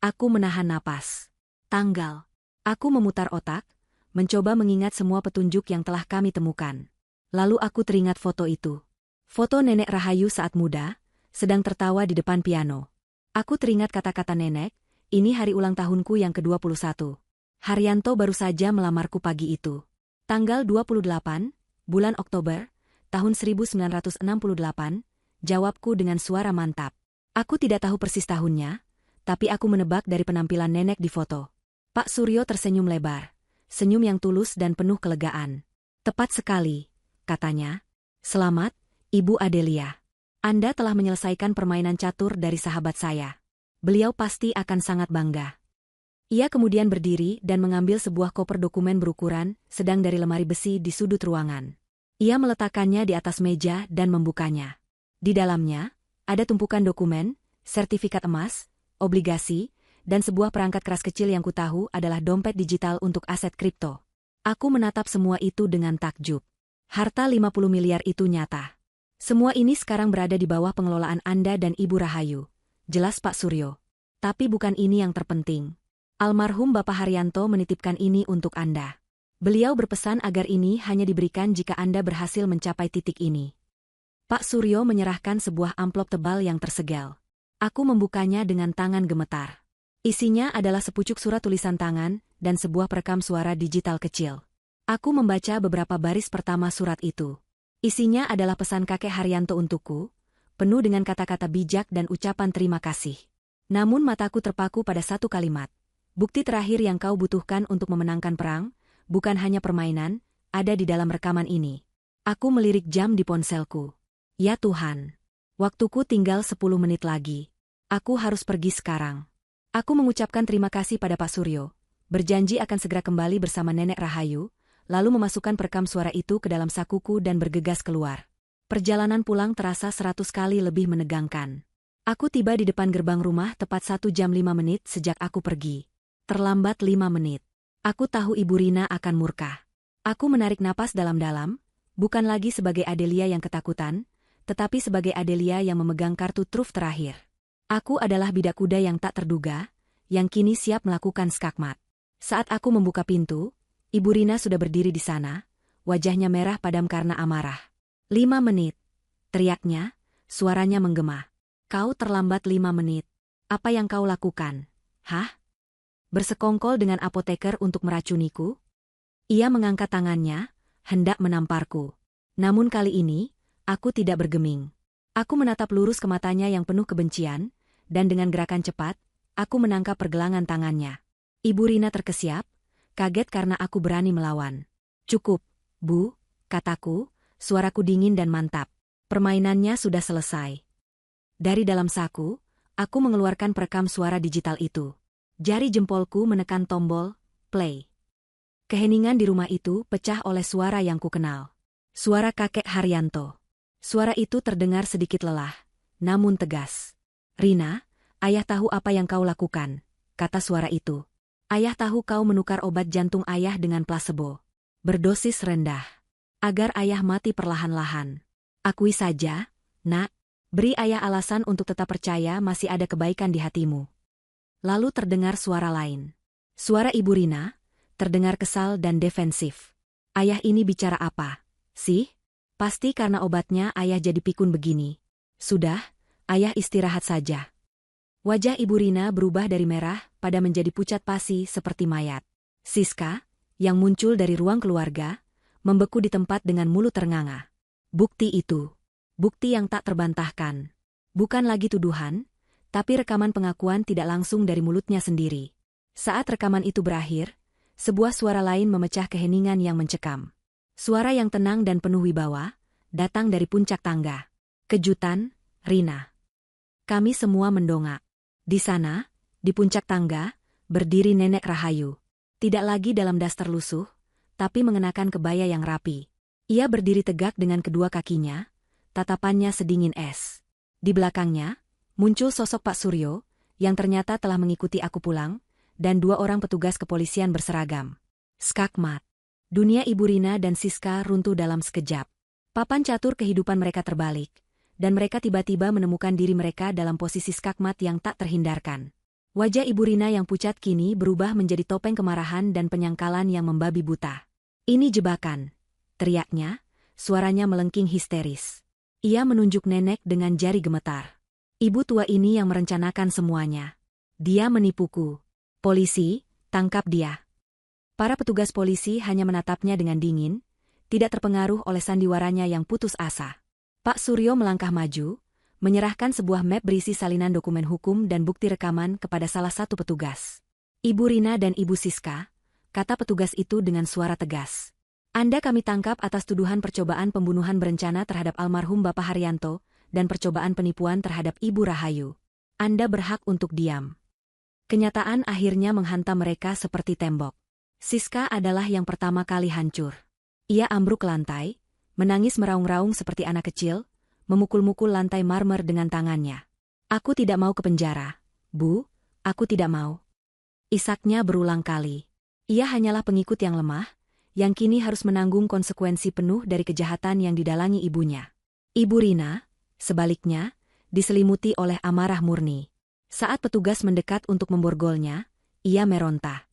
Aku menahan napas. Tanggal. Aku memutar otak, mencoba mengingat semua petunjuk yang telah kami temukan. Lalu aku teringat foto itu. Foto Nenek Rahayu saat muda, sedang tertawa di depan piano. Aku teringat kata-kata nenek, ini hari ulang tahunku yang ke-21. Haryanto baru saja melamarku pagi itu. Tanggal 28, bulan Oktober, tahun 1968, jawabku dengan suara mantap. Aku tidak tahu persis tahunnya, tapi aku menebak dari penampilan nenek di foto. Pak Suryo tersenyum lebar, senyum yang tulus dan penuh kelegaan. Tepat sekali, katanya. Selamat, Ibu Adelia. Anda telah menyelesaikan permainan catur dari sahabat saya. Beliau pasti akan sangat bangga. Ia kemudian berdiri dan mengambil sebuah koper dokumen berukuran sedang dari lemari besi di sudut ruangan. Ia meletakkannya di atas meja dan membukanya. Di dalamnya, ada tumpukan dokumen, sertifikat emas, obligasi, dan sebuah perangkat keras kecil yang kutahu adalah dompet digital untuk aset kripto. Aku menatap semua itu dengan takjub. Harta 50 miliar itu nyata. Semua ini sekarang berada di bawah pengelolaan Anda dan Ibu Rahayu. Jelas Pak Suryo. Tapi bukan ini yang terpenting. Almarhum Bapak Haryanto menitipkan ini untuk Anda. Beliau berpesan agar ini hanya diberikan jika Anda berhasil mencapai titik ini. Pak Suryo menyerahkan sebuah amplop tebal yang tersegel. Aku membukanya dengan tangan gemetar. Isinya adalah sepucuk surat tulisan tangan dan sebuah perekam suara digital kecil. Aku membaca beberapa baris pertama surat itu. Isinya adalah pesan kakek Haryanto untukku, penuh dengan kata-kata bijak dan ucapan terima kasih. Namun mataku terpaku pada satu kalimat. Bukti terakhir yang kau butuhkan untuk memenangkan perang, bukan hanya permainan, ada di dalam rekaman ini. Aku melirik jam di ponselku. Ya Tuhan. Waktuku tinggal 10 menit lagi. Aku harus pergi sekarang. Aku mengucapkan terima kasih pada Pak Suryo, berjanji akan segera kembali bersama Nenek Rahayu, lalu memasukkan perekam suara itu ke dalam sakuku dan bergegas keluar. Perjalanan pulang terasa 100 kali lebih menegangkan. Aku tiba di depan gerbang rumah tepat 1 jam 5 menit sejak aku pergi. Terlambat 5 menit. Aku tahu Ibu Rina akan murka. Aku menarik napas dalam-dalam, bukan lagi sebagai Adelia yang ketakutan, tetapi sebagai Adelia yang memegang kartu truf terakhir. Aku adalah bidak kuda yang tak terduga, yang kini siap melakukan skakmat. Saat aku membuka pintu, Ibu Rina sudah berdiri di sana, wajahnya merah padam karena amarah. 5 menit. teriaknya, suaranya menggema. Kau terlambat 5 menit. Apa yang kau lakukan? Hah? Bersekongkol dengan apoteker untuk meracuniku? Ia mengangkat tangannya, hendak menamparku. Namun kali ini, aku tidak bergeming. Aku menatap lurus ke matanya yang penuh kebencian, dan dengan gerakan cepat, aku menangkap pergelangan tangannya. Ibu Rina terkesiap, kaget karena aku berani melawan. Cukup, Bu, kataku, suaraku dingin dan mantap. Permainannya sudah selesai. Dari dalam saku, aku mengeluarkan perekam suara digital itu. Jari jempolku menekan tombol play. Keheningan di rumah itu pecah oleh suara yang kukenal. Suara kakek Haryanto. Suara itu terdengar sedikit lelah, namun tegas. Rina, ayah tahu apa yang kau lakukan, kata suara itu. Ayah tahu kau menukar obat jantung ayah dengan plasebo. Berdosis rendah. Agar ayah mati perlahan-lahan. Akui saja, nak. Beri ayah alasan untuk tetap percaya masih ada kebaikan di hatimu. Lalu terdengar suara lain. Suara Ibu Rina, terdengar kesal dan defensif. Ayah ini bicara apa, sih? Pasti karena obatnya ayah jadi pikun begini. Sudah, ayah istirahat saja. Wajah Ibu Rina berubah dari merah pada menjadi pucat pasi seperti mayat. Siska, yang muncul dari ruang keluarga, membeku di tempat dengan mulut ternganga. Bukti itu. Bukti yang tak terbantahkan. Bukan lagi tuduhan, tapi rekaman pengakuan tidak langsung dari mulutnya sendiri. Saat rekaman itu berakhir, sebuah suara lain memecah keheningan yang mencekam. Suara yang tenang dan penuh wibawa, datang dari puncak tangga. Kejutan, Rina. Kami semua mendongak. Di sana, di puncak tangga, berdiri Nenek Rahayu. Tidak lagi dalam daster lusuh, tapi mengenakan kebaya yang rapi. Ia berdiri tegak dengan kedua kakinya, tatapannya sedingin es. Di belakangnya, muncul sosok Pak Suryo, yang ternyata telah mengikuti aku pulang, dan 2 orang petugas kepolisian berseragam. Skakmat. Dunia Ibu Rina dan Siska runtuh dalam sekejap. Papan catur kehidupan mereka terbalik, dan mereka tiba-tiba menemukan diri mereka dalam posisi skakmat yang tak terhindarkan. Wajah Ibu Rina yang pucat kini berubah menjadi topeng kemarahan dan penyangkalan yang membabi buta. Ini jebakan, teriaknya, suaranya melengking histeris. Ia menunjuk nenek dengan jari gemetar. Ibu tua ini yang merencanakan semuanya. Dia menipuku. Polisi, tangkap dia. Para petugas polisi hanya menatapnya dengan dingin, tidak terpengaruh oleh sandiwaranya yang putus asa. Pak Suryo melangkah maju, menyerahkan sebuah map berisi salinan dokumen hukum dan bukti rekaman kepada salah satu petugas. Ibu Rina dan Ibu Siska, kata petugas itu dengan suara tegas. Anda kami tangkap atas tuduhan percobaan pembunuhan berencana terhadap almarhum Bapak Haryanto, dan percobaan penipuan terhadap Ibu Rahayu. Anda berhak untuk diam. Kenyataan akhirnya menghantam mereka seperti tembok. Siska adalah yang pertama kali hancur. Ia ambruk ke lantai, menangis meraung-raung seperti anak kecil, memukul-mukul lantai marmer dengan tangannya. Aku tidak mau ke penjara, Bu, aku tidak mau. Isaknya berulang kali. Ia hanyalah pengikut yang lemah, yang kini harus menanggung konsekuensi penuh dari kejahatan yang didalangi ibunya. Ibu Rina, sebaliknya, diselimuti oleh amarah murni. Saat petugas mendekat untuk memborgolnya, ia meronta.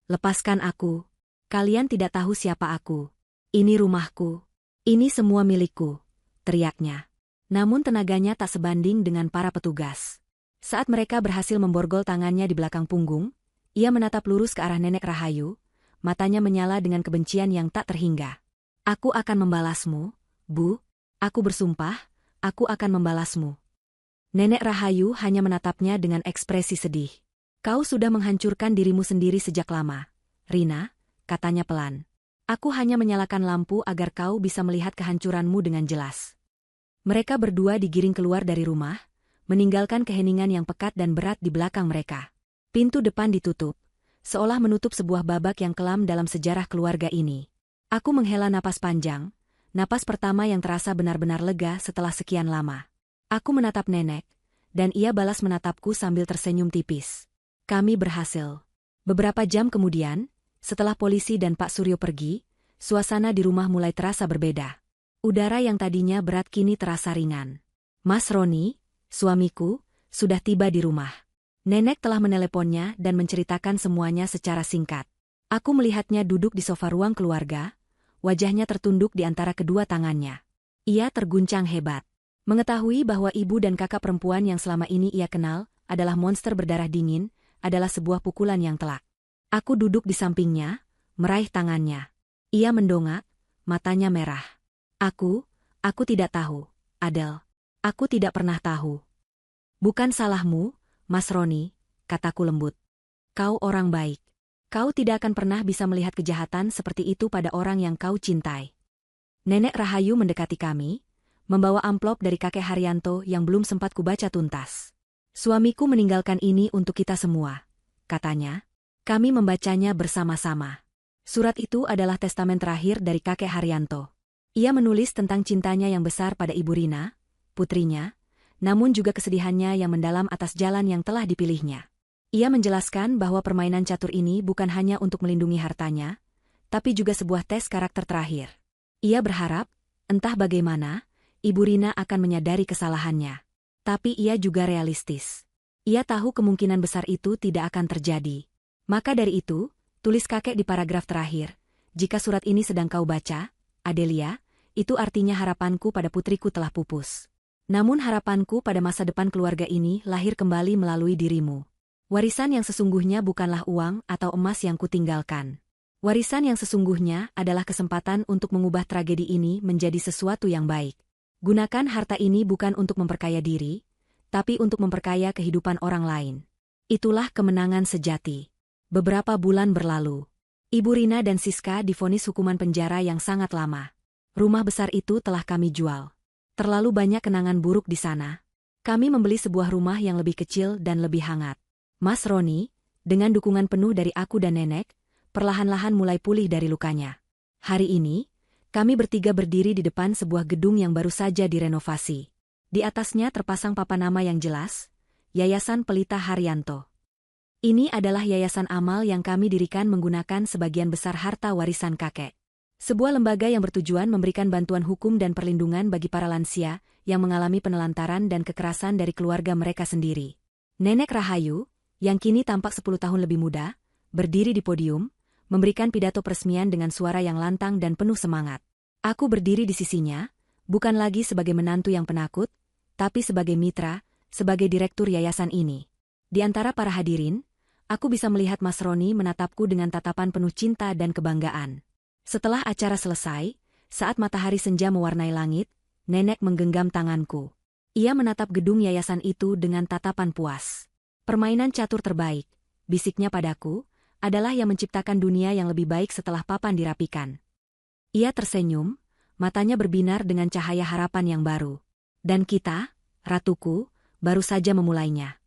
Lepaskan aku. Kalian tidak tahu siapa aku. Ini rumahku. Ini semua milikku, teriaknya. Namun tenaganya tak sebanding dengan para petugas. Saat mereka berhasil memborgol tangannya di belakang punggung, ia menatap lurus ke arah Nenek Rahayu, matanya menyala dengan kebencian yang tak terhingga. Aku akan membalasmu, Bu. Aku bersumpah, aku akan membalasmu. Nenek Rahayu hanya menatapnya dengan ekspresi sedih. Kau sudah menghancurkan dirimu sendiri sejak lama, Rina, katanya pelan. Aku hanya menyalakan lampu agar kau bisa melihat kehancuranmu dengan jelas. Mereka berdua digiring keluar dari rumah, meninggalkan keheningan yang pekat dan berat di belakang mereka. Pintu depan ditutup, seolah menutup sebuah babak yang kelam dalam sejarah keluarga ini. Aku menghela napas panjang, napas pertama yang terasa benar-benar lega setelah sekian lama. Aku menatap nenek, dan ia balas menatapku sambil tersenyum tipis. Kami berhasil. Beberapa jam kemudian, setelah polisi dan Pak Suryo pergi, suasana di rumah mulai terasa berbeda. Udara yang tadinya berat kini terasa ringan. Mas Roni, suamiku, sudah tiba di rumah. Nenek telah meneleponnya dan menceritakan semuanya secara singkat. Aku melihatnya duduk di sofa ruang keluarga, wajahnya tertunduk di antara kedua tangannya. Ia terguncang hebat. Mengetahui bahwa ibu dan kakak perempuan yang selama ini ia kenal adalah monster berdarah dingin, adalah sebuah pukulan yang telak. Aku duduk di sampingnya, meraih tangannya. Ia mendongak, matanya merah. Aku tidak tahu, Adele. Aku tidak pernah tahu. Bukan salahmu, Mas Roni, kataku lembut. Kau orang baik. Kau tidak akan pernah bisa melihat kejahatan seperti itu pada orang yang kau cintai. Nenek Rahayu mendekati kami, membawa amplop dari kakek Haryanto yang belum sempat kubaca tuntas. Suamiku meninggalkan ini untuk kita semua, katanya. Kami membacanya bersama-sama. Surat itu adalah testamen terakhir dari kakek Haryanto. Ia menulis tentang cintanya yang besar pada Ibu Rina, putrinya, namun juga kesedihannya yang mendalam atas jalan yang telah dipilihnya. Ia menjelaskan bahwa permainan catur ini bukan hanya untuk melindungi hartanya, tapi juga sebuah tes karakter terakhir. Ia berharap, entah bagaimana, Ibu Rina akan menyadari kesalahannya. Tapi ia juga realistis. Ia tahu kemungkinan besar itu tidak akan terjadi. Maka dari itu, tulis kakek di paragraf terakhir, jika surat ini sedang kau baca, Adelia, itu artinya harapanku pada putriku telah pupus. Namun harapanku pada masa depan keluarga ini lahir kembali melalui dirimu. Warisan yang sesungguhnya bukanlah uang atau emas yang kutinggalkan. Warisan yang sesungguhnya adalah kesempatan untuk mengubah tragedi ini menjadi sesuatu yang baik. Gunakan harta ini bukan untuk memperkaya diri, tapi untuk memperkaya kehidupan orang lain. Itulah kemenangan sejati. Beberapa bulan berlalu. Ibu Rina dan Siska divonis hukuman penjara yang sangat lama. Rumah besar itu telah kami jual. Terlalu banyak kenangan buruk di sana. Kami membeli sebuah rumah yang lebih kecil dan lebih hangat. Mas Roni, dengan dukungan penuh dari aku dan nenek, perlahan-lahan mulai pulih dari lukanya. Hari ini, kami bertiga berdiri di depan sebuah gedung yang baru saja direnovasi. Di atasnya terpasang papan nama yang jelas, Yayasan Pelita Haryanto. Ini adalah yayasan amal yang kami dirikan menggunakan sebagian besar harta warisan kakek. Sebuah lembaga yang bertujuan memberikan bantuan hukum dan perlindungan bagi para lansia yang mengalami penelantaran dan kekerasan dari keluarga mereka sendiri. Nenek Rahayu, yang kini tampak 10 tahun lebih muda, berdiri di podium, memberikan pidato peresmian dengan suara yang lantang dan penuh semangat. Aku berdiri di sisinya, bukan lagi sebagai menantu yang penakut, tapi sebagai mitra, sebagai direktur yayasan ini. Di antara para hadirin, aku bisa melihat Mas Roni menatapku dengan tatapan penuh cinta dan kebanggaan. Setelah acara selesai, saat matahari senja mewarnai langit, nenek menggenggam tanganku. Ia menatap gedung yayasan itu dengan tatapan puas. Permainan catur terbaik, bisiknya padaku, adalah yang menciptakan dunia yang lebih baik setelah papan dirapikan. Ia tersenyum, matanya berbinar dengan cahaya harapan yang baru. Dan kita, ratuku, baru saja memulainya.